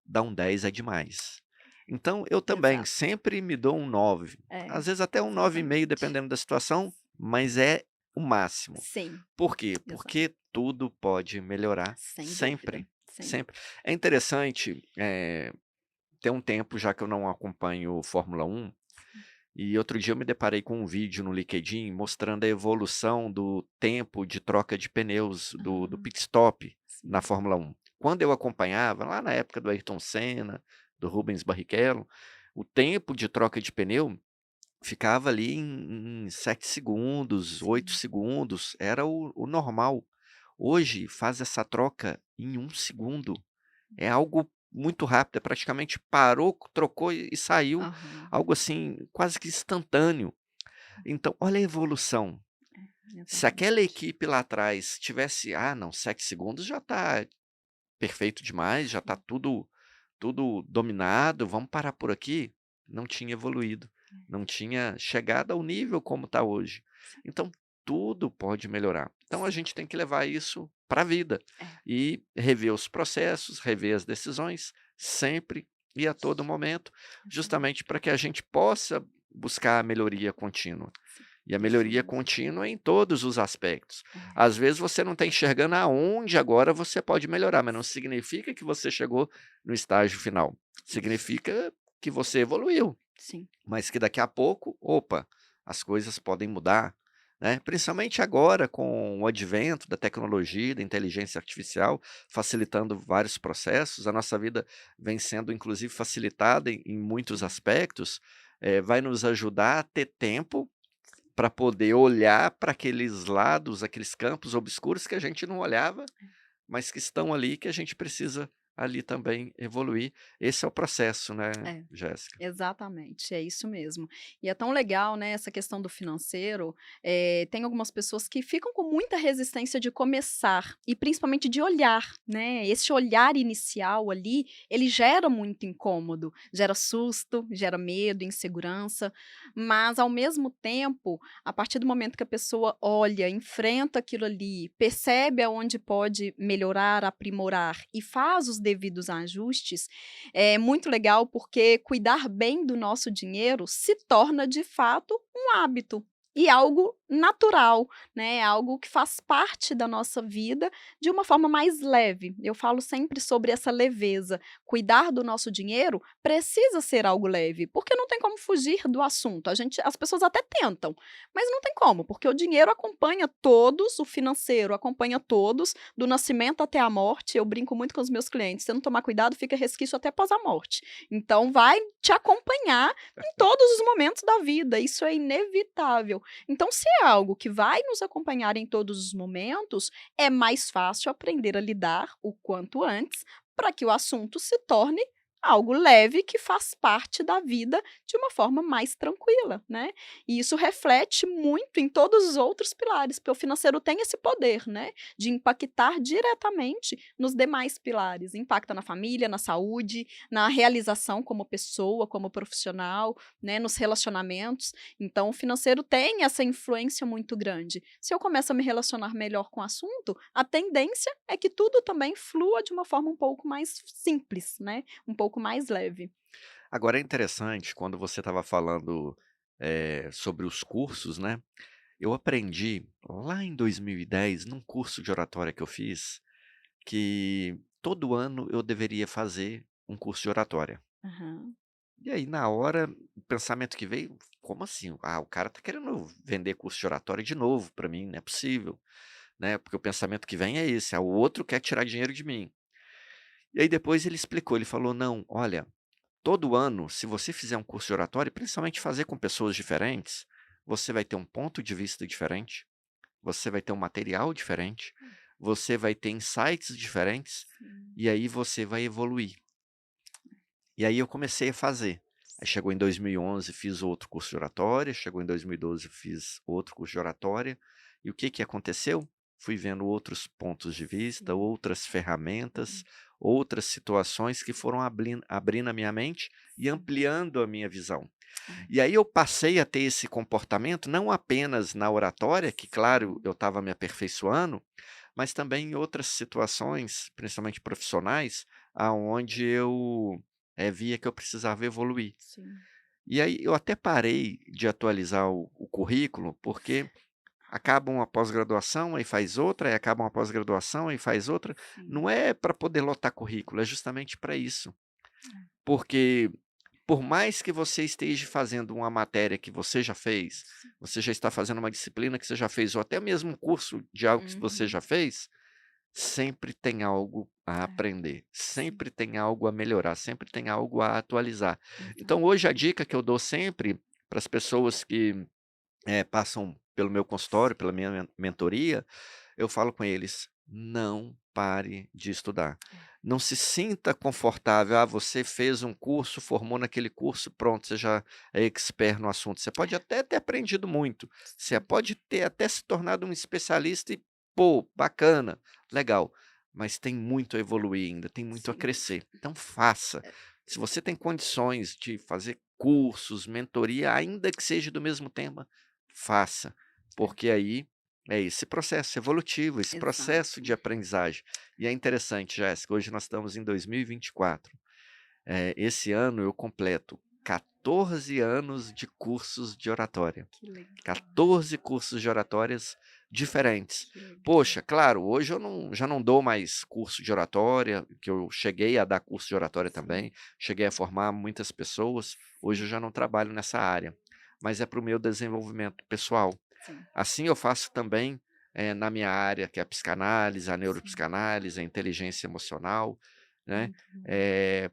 A: dar um 10 é demais. Então eu também
B: Exato.
A: sempre me dou um 9,
B: É,
A: às vezes até um 9,5
B: exatamente.
A: dependendo da situação, mas é o máximo.
B: Sim,
A: Por quê?
B: exato.
A: Porque tudo pode melhorar
B: Sem dúvida,
A: sempre,
B: sem
A: sempre.
B: dúvida.
A: É interessante, tem um tempo já que eu não acompanho Fórmula 1, e outro dia eu me deparei com um vídeo no LinkedIn mostrando a evolução do tempo de troca de pneus do
B: Ah,
A: pit stop na
B: sim.
A: Fórmula 1. Quando eu acompanhava, lá na época do Ayrton Senna, do Rubens Barrichello, o tempo de troca de pneu ficava ali em 7 segundos, 8
B: Sim.
A: segundos, era o normal. Hoje faz essa troca em 1 segundo. É algo muito rápido, é praticamente parou, trocou e saiu,
B: Aham.
A: algo assim quase que instantâneo. Então, olha a evolução. Se aquela
B: Exatamente.
A: equipe lá atrás tivesse, ah, não, 7 segundos já está perfeito demais, já está
B: Sim,
A: tudo dominado, vamos parar por aqui, não tinha evoluído, não tinha chegado ao nível como está hoje.
B: sim,
A: Então, tudo pode melhorar. Então a
B: sim.
A: gente tem que levar isso para a vida
B: É,
A: e rever os processos, rever as decisões, sempre e a todo momento, justamente
B: exatamente.
A: para que a gente possa buscar a melhoria contínua.
B: Sim,
A: E a
B: isso
A: melhoria
B: mesmo.
A: contínua em todos os aspectos.
B: É,
A: Às vezes você não está enxergando aonde agora você pode melhorar, mas não significa que você chegou no estágio final.
B: isso.
A: Significa que você evoluiu,
B: Sim,
A: mas que daqui a pouco, opa, as coisas podem mudar, né? Principalmente agora com o advento da tecnologia, da inteligência artificial, facilitando vários processos, a nossa vida vem sendo inclusive facilitada em muitos
B: é,
A: aspectos, vai nos ajudar a ter tempo
B: sim.
A: para poder olhar para aqueles lados, aqueles campos obscuros que a gente não olhava, mas que estão ali, que a gente precisa ali também evoluir. Esse é o processo, né,
B: É,
A: Jéssica?
B: exatamente, é isso mesmo. E é tão legal, né, essa questão do financeiro, tem algumas pessoas que ficam com muita resistência de começar e principalmente de olhar, né, esse olhar inicial ali, ele gera muito incômodo, gera susto, gera medo, insegurança, mas ao mesmo tempo, a partir do momento que a pessoa olha, enfrenta aquilo ali, percebe aonde pode melhorar, aprimorar e faz os devidos ajustes, é muito legal, porque cuidar bem do nosso dinheiro se torna, de fato, um hábito e algo natural, né, algo que faz parte da nossa vida de uma forma mais leve. Eu falo sempre sobre essa leveza. Cuidar do nosso dinheiro precisa ser algo leve, porque não tem como fugir do assunto. As pessoas até tentam, mas não tem como, porque o dinheiro acompanha todos, o financeiro acompanha todos, do nascimento até a morte. Eu brinco muito com os meus clientes: se não tomar cuidado, fica resquício até após a morte. Então vai te acompanhar em todos os momentos da vida, isso é inevitável. Então, se é algo que vai nos acompanhar em todos os momentos, é mais fácil aprender a lidar o quanto antes, para que o assunto se torne algo leve que faz parte da vida de uma forma mais tranquila, né. E isso reflete muito em todos os outros pilares, porque o financeiro tem esse poder, né, de impactar diretamente nos demais pilares. Impacta na família, na saúde, na realização como pessoa, como profissional, né, nos relacionamentos. Então o financeiro tem essa influência muito grande. Se eu começo a me relacionar melhor com o assunto, a tendência é que tudo também flua de uma forma um pouco mais simples, né, um pouco mais leve.
A: Agora é interessante, quando você estava falando, sobre os cursos, né, eu aprendi lá em 2010, num curso de oratória que eu fiz, que todo ano eu deveria fazer um curso de oratória.
B: Aham.
A: E aí na hora, o pensamento que veio: "Como assim? Ah, o cara tá querendo vender curso de oratória de novo para mim, não é possível", né, porque o pensamento que vem é esse: "Ah, o outro quer tirar dinheiro de mim". E aí depois ele explicou, ele falou: "Não, olha, todo ano, se você fizer um curso de oratória, principalmente fazer com pessoas diferentes, você vai ter um ponto de vista diferente, você vai ter um material diferente, você vai ter insights diferentes,
B: Sim,
A: e aí você vai evoluir". E aí eu comecei a fazer. Aí
B: sim.
A: chegou em 2011, fiz outro curso de oratória, chegou em 2012, fiz outro curso de oratória, e o que que aconteceu? Fui vendo outros pontos de vista,
B: Sim,
A: outras ferramentas,
B: sim,
A: outras situações que foram abrindo a minha mente e
B: sim.
A: ampliando a minha visão.
B: É,
A: E aí eu passei a ter esse comportamento não apenas na oratória, que claro,
B: sim.
A: eu estava me aperfeiçoando, mas também em outras situações, principalmente profissionais, aonde eu, via que eu precisava evoluir.
B: Sim,
A: E aí eu até parei de atualizar o currículo, porque acaba uma pós-graduação, aí faz outra, aí acaba uma pós-graduação, aí faz outra.
B: sim.
A: Não é para poder lotar currículo, é justamente para isso.
B: É,
A: Porque por mais que você esteja fazendo uma matéria que você já fez,
B: sim.
A: você já está fazendo uma disciplina que você já fez, ou até mesmo um curso de algo que você
B: Uhum.
A: já fez, sempre tem algo a
B: É,
A: aprender,
B: sim,
A: sempre tem algo a melhorar, sempre tem algo a atualizar. Então hoje a
B: exatamente.
A: dica que eu dou sempre para as pessoas que, passam pelo meu consultório, pela minha mentoria, eu falo com eles: "Não pare de estudar. Não se sinta confortável, você fez um curso, formou naquele curso, pronto, você já é expert no assunto. Você pode até ter aprendido muito, você
B: Sim,
A: pode ter até se tornado um especialista e, pô, bacana, legal, mas tem muito a evoluir ainda, tem muito a
B: sim.
A: crescer. Então faça. Se você tem condições de fazer cursos, mentoria, ainda que seja do mesmo tema, faça,
B: É,
A: porque aí é esse processo evolutivo, esse processo
B: exato.
A: de aprendizagem. E é interessante, Jéssica, hoje nós estamos em 2024. Esse ano eu completo 14 anos de cursos de oratória.
B: Que legal,
A: 14 cursos de oratórias diferentes.
B: que legal.
A: Poxa, claro, hoje eu já não dou mais curso de oratória, que eu cheguei a dar curso de oratória
B: Sim,
A: também, cheguei a formar muitas pessoas, hoje
B: sim,
A: eu já não trabalho nessa área, mas é para o meu desenvolvimento pessoal.
B: sim,
A: Assim eu faço também, na minha área, que é a psicanálise, a
B: sim.
A: neuropsicanálise, a inteligência emocional, né,
B: Muito bom.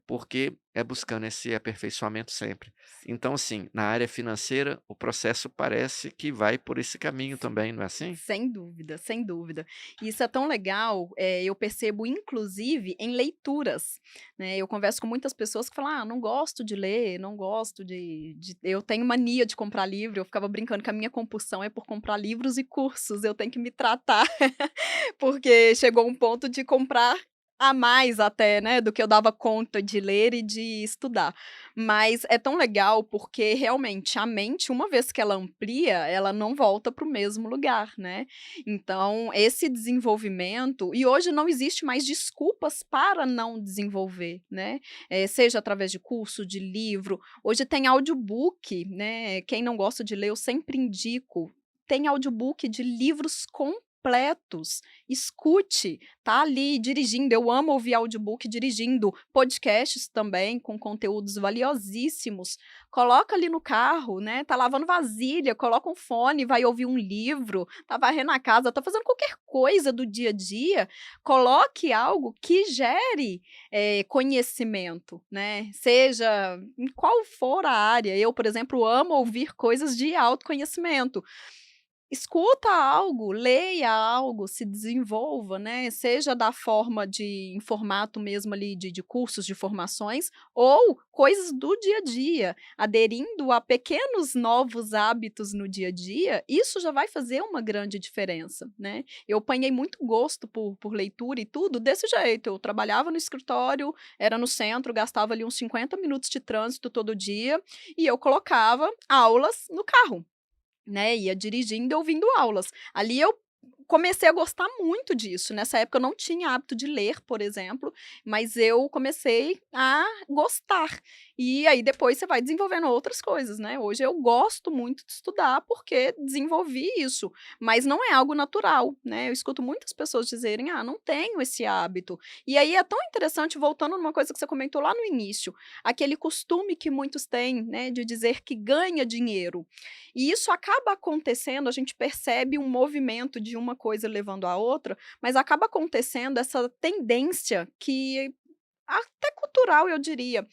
A: porque é buscando esse aperfeiçoamento sempre.
B: Sim,
A: Então, assim, na área financeira, o processo parece que vai por esse caminho
B: sim.
A: também, não é assim?
B: Sem dúvida, sem dúvida. E isso é tão legal, eu percebo inclusive em leituras, né, eu converso com muitas pessoas que falam: "Ah, não gosto de ler, não gosto de" eu tenho mania de comprar livro, eu ficava brincando que a minha compulsão é por comprar livros e cursos, eu tenho que me tratar, porque chegou um ponto de comprar a mais até, né, do que eu dava conta de ler e de estudar. Mas é tão legal, porque realmente a mente, uma vez que ela amplia, ela não volta para o mesmo lugar, né. Então esse desenvolvimento e hoje não existe mais desculpas para não desenvolver, né, seja através de curso, de livro, hoje tem audiobook, né, quem não gosta de ler eu sempre indico, tem audiobook de livros completos, escute, tá ali dirigindo, eu amo ouvir audiobook dirigindo, podcasts também com conteúdos valiosíssimos, coloca ali no carro, né, tá lavando vasilha, coloca um fone, vai ouvir um livro, tá varrendo a casa, tá fazendo qualquer coisa do dia a dia, coloque algo que gere, conhecimento, né, seja em qual for a área. Eu, por exemplo, amo ouvir coisas de autoconhecimento. Escuta algo, leia algo, se desenvolva, né, seja da forma de em formato mesmo ali de cursos, de formações, ou coisas do dia a dia, aderindo a pequenos novos hábitos no dia a dia, isso já vai fazer uma grande diferença, né. Eu apanhei muito gosto por leitura e tudo desse jeito, eu trabalhava no escritório, era no centro, gastava ali uns 50 minutos de trânsito todo dia, e eu colocava aulas no carro. Né, ia dirigindo e ouvindo aulas. Ali eu comecei a gostar muito disso. Nessa época eu não tinha hábito de ler, por exemplo, mas eu comecei a gostar. E aí depois você vai desenvolvendo outras coisas, né. Hoje eu gosto muito de estudar, porque desenvolvi isso, mas não é algo natural, né. Eu escuto muitas pessoas dizerem: "Ah, não tenho esse hábito". E aí é tão interessante, voltando numa coisa que você comentou lá no início, aquele costume que muitos têm, né, de dizer que ganha dinheiro. E isso acaba acontecendo, a gente percebe um movimento de uma coisa levando à outra, mas acaba acontecendo essa tendência que até cultural eu diria,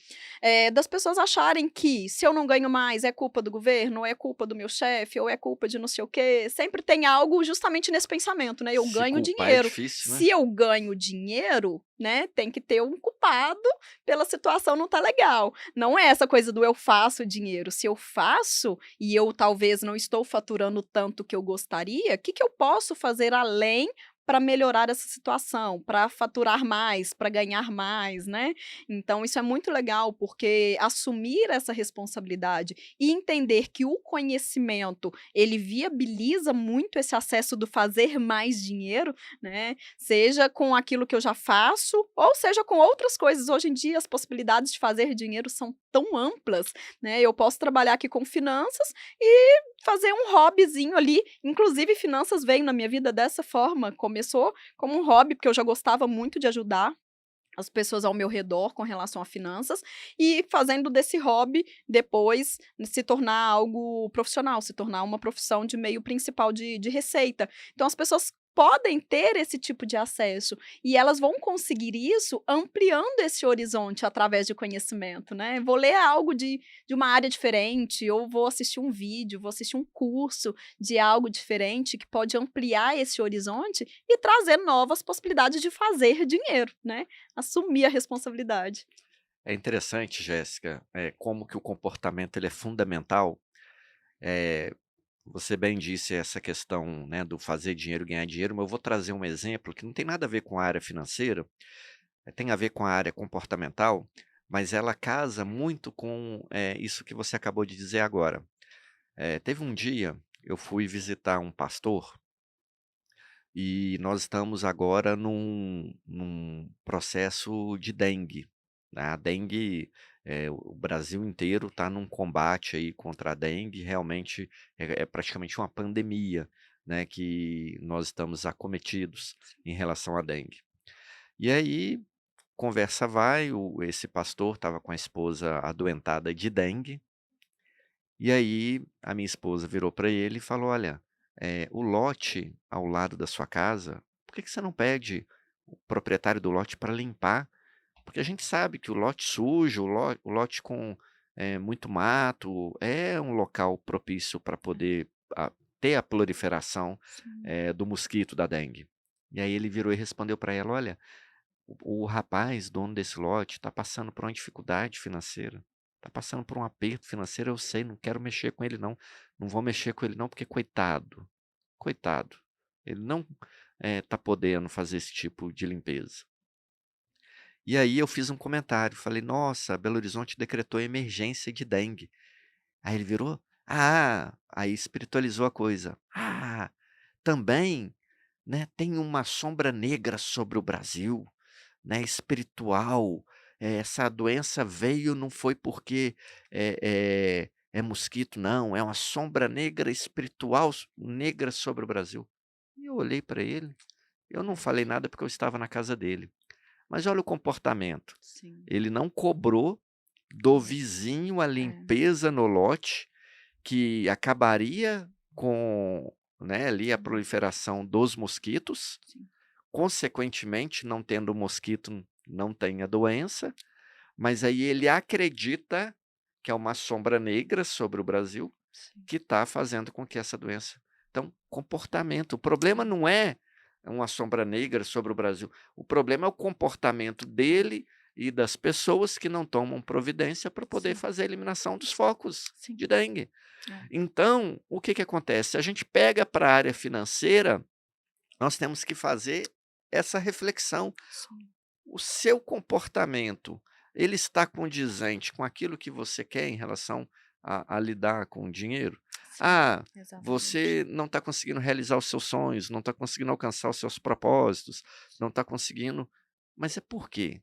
B: das pessoas acharem que se eu não ganho mais é culpa do governo, ou é culpa do meu chefe, ou é culpa de não sei o quê, sempre tem algo justamente nesse pensamento, né, eu
A: Se
B: ganho
A: culpar é
B: dinheiro,
A: difícil, né?
B: se eu ganho dinheiro, né, tem que ter um culpado pela situação não tá legal, não é essa coisa do eu faço dinheiro, se eu faço e eu talvez não estou faturando tanto que eu gostaria, que eu posso fazer além para melhorar essa situação, para faturar mais, para ganhar mais, né. Então isso é muito legal, porque assumir essa responsabilidade e entender que o conhecimento, ele viabiliza muito esse acesso do fazer mais dinheiro, né, seja com aquilo que eu já faço, ou seja com outras coisas. Hoje em dia as possibilidades de fazer dinheiro são tão amplas, né, eu posso trabalhar aqui com finanças e fazer um hobbyzinho ali, inclusive finanças veio na minha vida dessa forma, começou como um hobby, porque eu já gostava muito de ajudar as pessoas ao meu redor com relação a finanças, e fazendo desse hobby depois se tornar algo profissional, se tornar uma profissão de meio principal de receita. Então as pessoas podem ter esse tipo de acesso, e elas vão conseguir isso ampliando esse horizonte através de conhecimento, né. Vou ler algo de uma área diferente, ou vou assistir um vídeo, vou assistir um curso de algo diferente que pode ampliar esse horizonte e trazer novas possibilidades de fazer dinheiro, né, assumir a responsabilidade.
A: É interessante, Jéssica, como que o comportamento ele é fundamental. Eh, Você bem disse essa questão, né, do fazer dinheiro, ganhar dinheiro, mas eu vou trazer um exemplo que não tem nada a ver com a área financeira, tem a ver com a área comportamental, mas ela casa muito com, isso que você acabou de dizer agora. Teve um dia, eu fui visitar um pastor e nós estamos agora num processo de dengue, né. A dengue, o Brasil inteiro está num combate aí contra a dengue, realmente é praticamente uma pandemia, né, que nós estamos acometidos em relação à dengue. E aí, conversa vai, esse pastor estava com a esposa adoentada de dengue, e aí a minha esposa virou para ele e falou: "Olha, o lote ao lado da sua casa, por que que você não pede o proprietário do lote para limpar? Porque a gente sabe que o lote sujo, o lote com, muito mato, é um local propício para poder ter a proliferação,
B: Sim,
A: do mosquito da dengue". E aí ele virou e respondeu para ela: "Olha, o rapaz, dono desse lote, está passando por uma dificuldade financeira, está passando por um aperto financeiro, eu sei, não quero mexer com ele não, não vou mexer com ele não, porque coitado, coitado, ele não, está podendo fazer esse tipo de limpeza". E aí eu fiz um comentário, falei: "Nossa, Belo Horizonte decretou emergência de dengue". Aí ele virou: "Ah", aí espiritualizou a coisa. "Ah, também, né, tem uma sombra negra sobre o Brasil, né, espiritual. Essa doença veio não foi porque é mosquito não, é uma sombra negra espiritual negra sobre o Brasil". E eu olhei para ele, eu não
B: é,
A: falei nada porque eu estava na casa dele, mas olha o comportamento,
B: sim.
A: ele não cobrou do
B: É,
A: vizinho a
B: é,
A: limpeza no lote, que acabaria com, né, ali a
B: sim,
A: proliferação dos mosquitos,
B: sim,
A: consequentemente não tendo mosquito não tem a doença, mas aí ele acredita que é uma sombra negra sobre o Brasil,
B: sim.
A: que está fazendo com que essa doença, então, comportamento, o problema
B: É,
A: não é uma sombra negra sobre o Brasil, o problema é o comportamento dele e das pessoas que não tomam providência para poder
B: sim,
A: fazer a eliminação dos focos
B: sim,
A: de dengue.
B: é,
A: Então, o que que acontece? Se a gente pega para a área financeira, nós temos que fazer essa reflexão.
B: sim,
A: O seu comportamento, ele está condizente com aquilo que você quer em relação a lidar com o dinheiro?
B: sim,
A: Ah,
B: exatamente.
A: você não está conseguindo realizar os seus sonhos, não está conseguindo alcançar os seus propósitos, não está conseguindo, mas é por quê?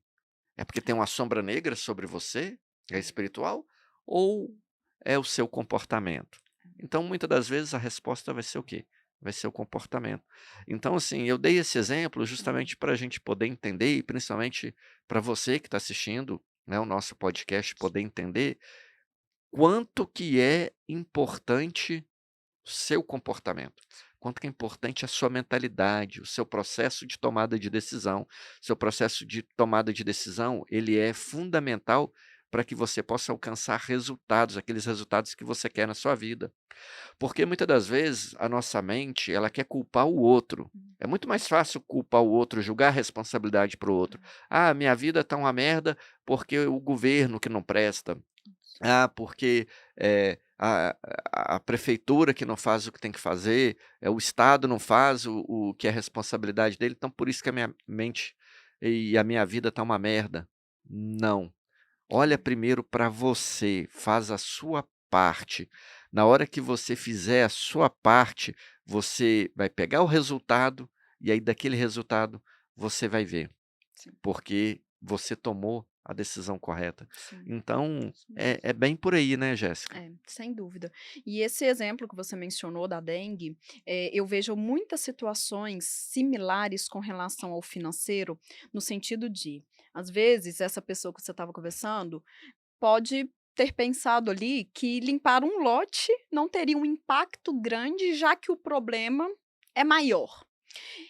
A: É porque tem uma sombra negra sobre você, é
B: É,
A: espiritual, ou é o seu comportamento? Então, muitas das vezes, a resposta vai ser o quê? Vai ser o comportamento. Então, assim, eu dei esse exemplo
B: é,
A: justamente para a gente poder entender, e principalmente para você que está assistindo, né, o nosso podcast, poder entender quanto que é importante o seu comportamento, quanto que é importante a sua mentalidade, o seu processo de tomada de decisão. Seu processo de tomada de decisão, ele é fundamental para que você possa alcançar resultados, aqueles resultados que você quer na sua vida. Porque muitas das vezes a nossa mente, ela quer culpar o outro.
B: hum,
A: É muito mais fácil culpar o outro, jogar a responsabilidade para o
B: é,
A: outro. "Ah, minha vida está uma merda porque o governo que não presta.
B: isso,
A: Ah, porque, a prefeitura que não faz o que tem que fazer, o estado não faz o que é responsabilidade dele, então por isso que a minha mente e a minha vida tá uma merda". Não. Olha
B: é,
A: primeiro para você, faz a sua parte. Na hora que você fizer a sua parte, você vai pegar o resultado, e aí daquele resultado você vai ver.
B: sim,
A: Porque você tomou a decisão correta.
B: sim,
A: Então,
B: isso
A: é
B: mesmo.
A: é bem por aí, né, Jéssica?
B: É, sem dúvida. E esse exemplo que você mencionou da dengue, eu vejo muitas situações similares com relação ao financeiro, no sentido de, às vezes, essa pessoa que você estava conversando pode ter pensado ali que limpar um lote não teria um impacto grande, já que o problema é maior.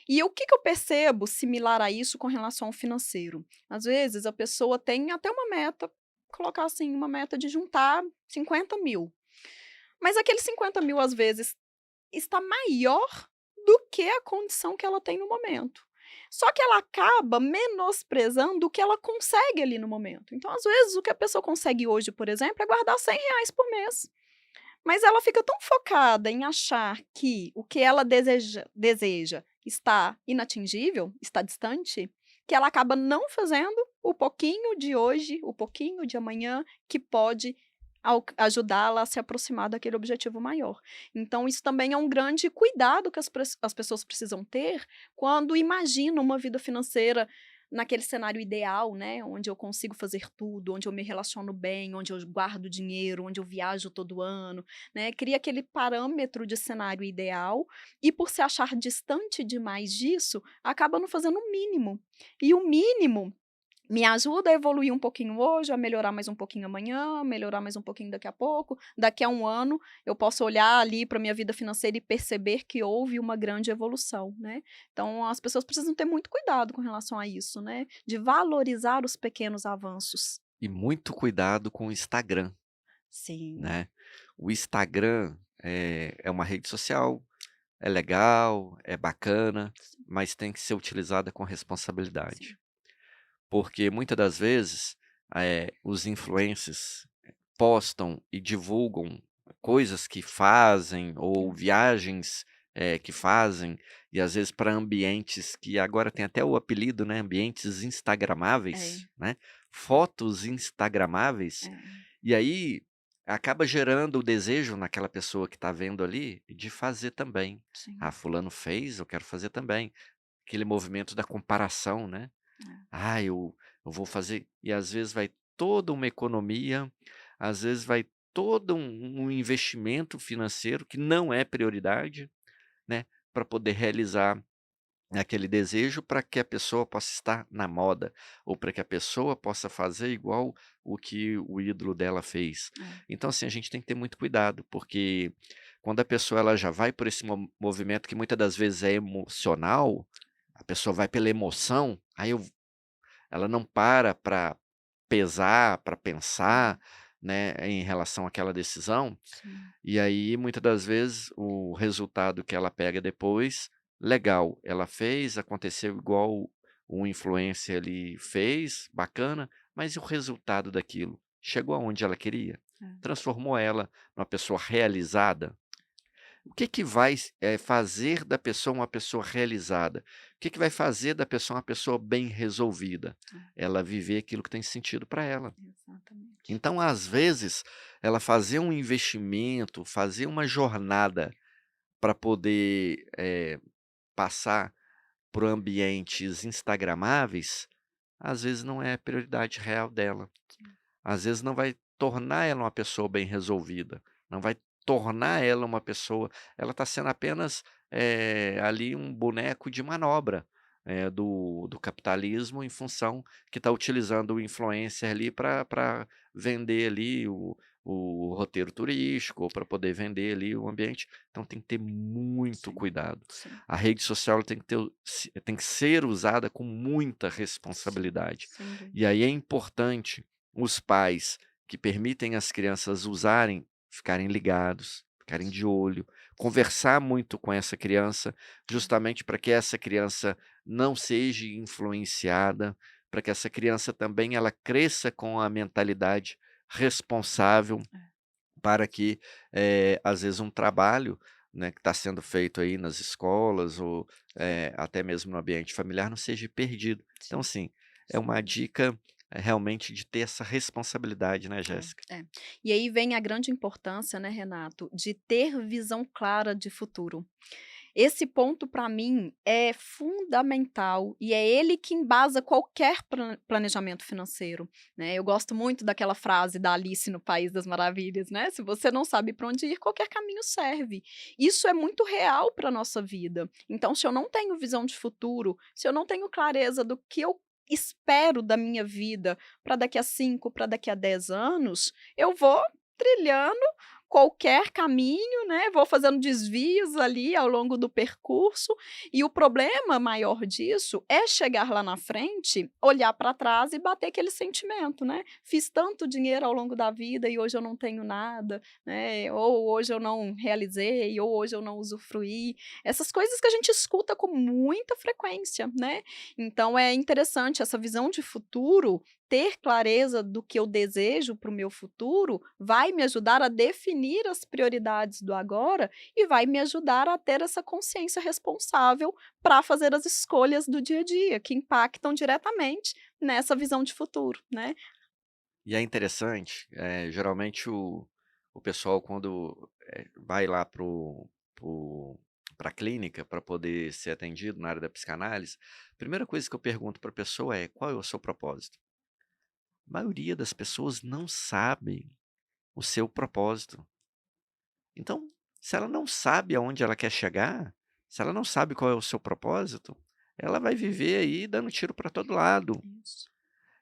B: E o que que eu percebo similar a isso com relação ao financeiro? Às vezes a pessoa tem até uma meta, colocar assim, uma meta de juntar 50.000, mas aqueles 50.000 às vezes está maior do que a condição que ela tem no momento. Só que ela acaba menosprezando o que ela consegue ali no momento. Então, às vezes, o que a pessoa consegue hoje, por exemplo, é guardar R$ 100 por mês. Mas ela fica tão focada em achar que o que ela deseja está inatingível, está distante, que ela acaba não fazendo o pouquinho de hoje, o pouquinho de amanhã, que pode ajudá-la a se aproximar daquele objetivo maior. Então, isso também é um grande cuidado que as pessoas precisam ter quando imaginam uma vida financeira naquele cenário ideal, né, onde eu consigo fazer tudo, onde eu me relaciono bem, onde eu guardo dinheiro, onde eu viajo todo ano, né, cria aquele parâmetro de cenário ideal e por se achar distante demais disso, acaba não fazendo o mínimo. E o mínimo me ajuda a evoluir um pouquinho hoje, a melhorar mais um pouquinho amanhã, melhorar mais um pouquinho daqui a pouco. Daqui a um ano, eu posso olhar ali para minha vida financeira e perceber que houve uma grande evolução, né. Então as pessoas precisam ter muito cuidado com relação a isso, né, de valorizar os pequenos avanços.
A: E muito cuidado com o Instagram,
B: Sim,
A: né. O Instagram é uma rede social, é legal, é bacana,
B: sim,
A: mas tem que ser utilizada com
B: sim.
A: responsabilidade. Porque muitas das vezes, os influencers postam e divulgam coisas que fazem ou
B: É,
A: viagens, que fazem, e às vezes para ambientes que agora tem até o apelido, né, ambientes
B: é,
A: instagramáveis, né, fotos instagramáveis,
B: é,
A: e aí acaba gerando o desejo naquela pessoa que está vendo ali de fazer também. "Ah,
B: sim,
A: fulano fez, eu quero fazer também". Aquele movimento da comparação, né.
B: é,
A: "Ah, eu vou fazer", e às vezes vai toda uma economia, às vezes vai todo um investimento financeiro que não é prioridade, né, para poder realizar aquele desejo, para que a pessoa possa estar na moda, ou para que a pessoa possa fazer igual o que o ídolo dela fez.
B: é,
A: Então, assim, a gente tem que ter muito cuidado, porque quando a pessoa ela já vai por esse movimento que muitas das vezes é emocional, a pessoa vai pela emoção, aí ela não para pesar, para pensar,
B: é,
A: né, em relação àquela decisão,
B: sim,
A: e aí muitas das vezes o resultado que ela pega depois, legal, ela fez, aconteceu igual o influencer ali fez, bacana, mas e o resultado daquilo? Chegou aonde ela queria?
B: é.
A: Transformou ela numa pessoa realizada? O que que vai fazer da pessoa uma pessoa realizada? O que que vai fazer da pessoa uma pessoa bem resolvida?
B: É,
A: Ela viver aquilo que tem sentido para ela.
B: exatamente.
A: Então, às vezes, ela fazer um investimento, fazer uma jornada para poder, passar por ambientes instagramáveis, às vezes não é a prioridade real dela.
B: Sim,
A: Às vezes não vai tornar ela uma pessoa bem resolvida, não vai tornar ela uma pessoa, ela está sendo apenas, ali um boneco de manobra, do capitalismo em função que está utilizando o influencer ali para vender ali o roteiro turístico, ou para poder vender ali o ambiente, então tem que ter muito
B: sim,
A: cuidado.
B: sim,
A: A rede social ela tem que ter tem que ser usada com muita
B: sim,
A: responsabilidade.
B: sem
A: E
B: dúvida.
A: aí é importante os pais que permitem as crianças usarem, ficarem ligados, ficarem de olho, conversar muito com essa criança, justamente para que essa criança não seja influenciada, para que essa criança também ela cresça com a mentalidade responsável,
B: É, é,
A: para que, às vezes um trabalho, né, que está sendo feito aí nas escolas ou, até mesmo no ambiente familiar não seja perdido. Então
B: sim,
A: assim, é
B: sem
A: uma
B: dúvida.
A: dica, realmente de ter essa responsabilidade, né, Jéssica.
B: É, é. E aí vem a grande importância, né, Renato, de ter visão clara de futuro. Esse ponto para mim é fundamental e é ele que embasa qualquer planejamento financeiro, né. Eu gosto muito daquela frase da Alice no País das Maravilhas, né, "Se você não sabe para onde ir, qualquer caminho serve". Isso é muito real para nossa vida. Então se eu não tenho visão de futuro, se eu não tenho clareza do que eu espero da minha vida para daqui a 5, para daqui a 10 anos, eu vou trilhando qualquer caminho, né, vou fazendo desvios ali ao longo do percurso, e o problema maior disso é chegar lá na frente, olhar para trás e bater aquele sentimento, né, fiz tanto dinheiro ao longo da vida e hoje eu não tenho nada, né, ou hoje eu não realizei, ou hoje eu não usufruí, essas coisas que a gente escuta com muita frequência, né. Então é interessante essa visão de futuro, ter clareza do que eu desejo para o meu futuro, vai me ajudar a definir as prioridades do agora e vai me ajudar a ter essa consciência responsável para fazer as escolhas do dia a dia, que impactam diretamente nessa visão de futuro, né.
A: E é interessante, geralmente o pessoal quando, vai lá para a clínica para poder ser atendido na área da psicanálise, a primeira coisa que eu pergunto para a pessoa é: "Qual é o seu propósito?". A maioria das pessoas não sabem o seu propósito. Então, se ela não sabe aonde ela quer chegar, se ela não sabe qual é o seu propósito, ela vai viver aí dando tiro para todo lado.
B: Isso,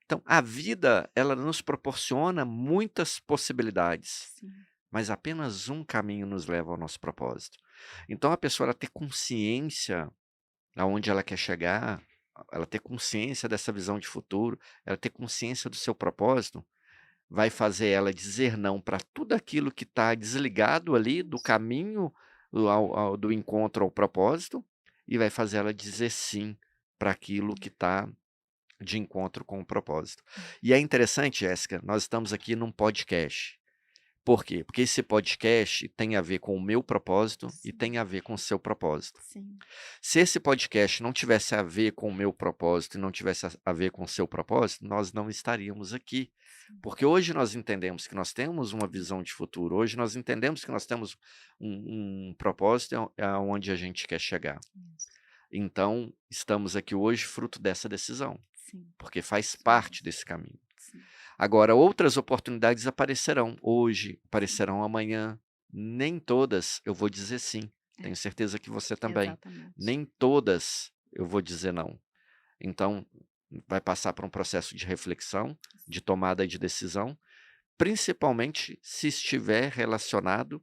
A: Então, a vida, ela nos proporciona muitas possibilidades,
B: sim,
A: mas apenas um caminho nos leva ao nosso propósito. Então, a pessoa ela ter consciência aonde ela quer chegar, ela ter consciência dessa visão de futuro, ela ter consciência do seu propósito, vai fazer ela dizer não para tudo aquilo que está desligado ali do
B: isso,
A: caminho do encontro ao propósito, e vai fazer ela dizer sim para aquilo que está de encontro com o propósito. E é interessante, Jéssica, nós estamos aqui num podcast. Por quê? Porque esse podcast tem a ver com o meu propósito e
B: sim,
A: tem a ver com o seu propósito.
B: sim,
A: Se esse podcast não tivesse a ver com o meu propósito e não tivesse a ver com o seu propósito, nós não estaríamos aqui.
B: sim,
A: Porque hoje nós entendemos que nós temos uma visão de futuro, hoje nós entendemos que nós temos um propósito aonde a gente quer chegar.
B: isso,
A: Então, estamos aqui hoje fruto dessa decisão,
B: sim,
A: porque faz
B: isso mesmo,
A: parte desse caminho.
B: sim,
A: Agora, outras oportunidades aparecerão hoje,
B: sim,
A: aparecerão amanhã. Nem todas eu vou dizer sim.
B: é,
A: Tenho certeza que você também.
B: exatamente,
A: Nem todas eu vou dizer não. Então, vai passar por um processo de reflexão, de tomada de decisão, principalmente se estiver relacionado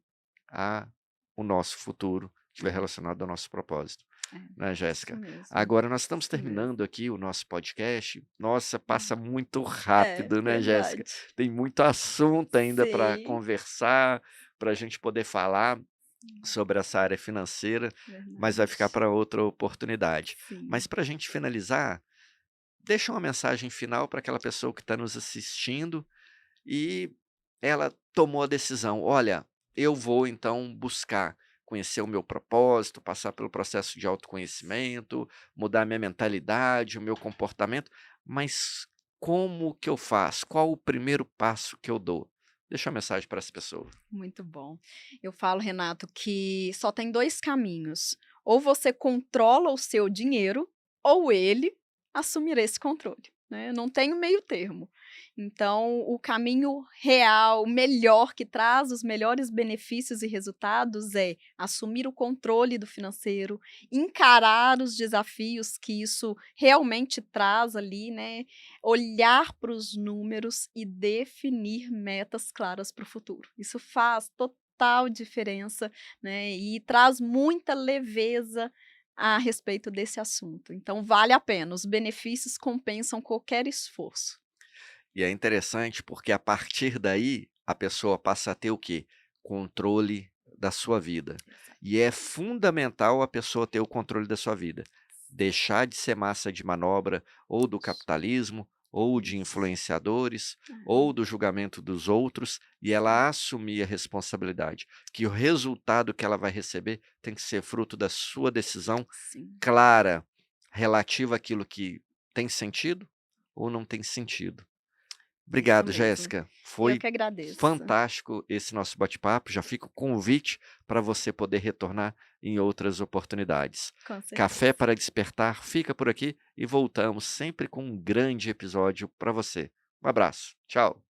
A: a o nosso futuro, estiver
B: é,
A: relacionado ao nosso propósito,
B: é,
A: né,
B: isso
A: Jéssica?
B: mesmo,
A: Agora nós estamos
B: isso mesmo.
A: terminando aqui o nosso podcast. Nossa, passa muito
B: É,
A: rápido, né, Jéssica?
B: verdade.
A: Tem muito assunto ainda para
B: Sim,
A: conversar, para a gente poder falar sobre essa área financeira, mas vai ficar
B: verdade.
A: para outra oportunidade. Mas
B: Sim,
A: para a gente finalizar, deixa uma mensagem final para aquela pessoa que está nos assistindo e ela tomou a decisão: "Olha, eu vou então buscar conhecer o meu propósito, passar pelo processo de autoconhecimento, mudar minha mentalidade, o meu comportamento, mas como que eu faço? Qual o primeiro passo que eu dou?". Deixa uma mensagem para essa pessoa.
B: muito bom. Eu falo, Renato, que só tem 2 caminhos: ou você controla o seu dinheiro, ou ele assumirá esse controle, né, não tem o meio termo. Então, o caminho real, melhor, que traz os melhores benefícios e resultados é assumir o controle do financeiro, encarar os desafios que isso realmente traz ali, né, olhar para os números e definir metas claras para o futuro. Isso faz total diferença, né, e traz muita leveza a respeito desse assunto. Então vale a pena, os benefícios compensam qualquer esforço.
A: E é interessante porque a partir daí, a pessoa passa a ter o quê? Controle da sua vida. E é fundamental a pessoa ter o controle da sua vida. Deixar de ser massa de manobra ou do capitalismo, ou de
B: Isso.
A: influenciadores, ou
B: É,
A: do julgamento dos outros, e
B: sim,
A: ela assumir a responsabilidade. Que o resultado que ela vai receber tem que ser fruto da sua decisão
B: sim,
A: clara, relativa àquilo que tem sentido ou não tem sentido.
B: isso
A: Obrigado,
B: mesmo.
A: Jéssica.
B: Eu
A: Foi
B: que agradeço.
A: fantástico esse nosso bate-papo. Já fica o convite para você poder retornar em outras oportunidades.
B: Com
A: Café
B: certeza.
A: para despertar fica por aqui e voltamos sempre com um grande episódio para você. Um abraço. Tchau.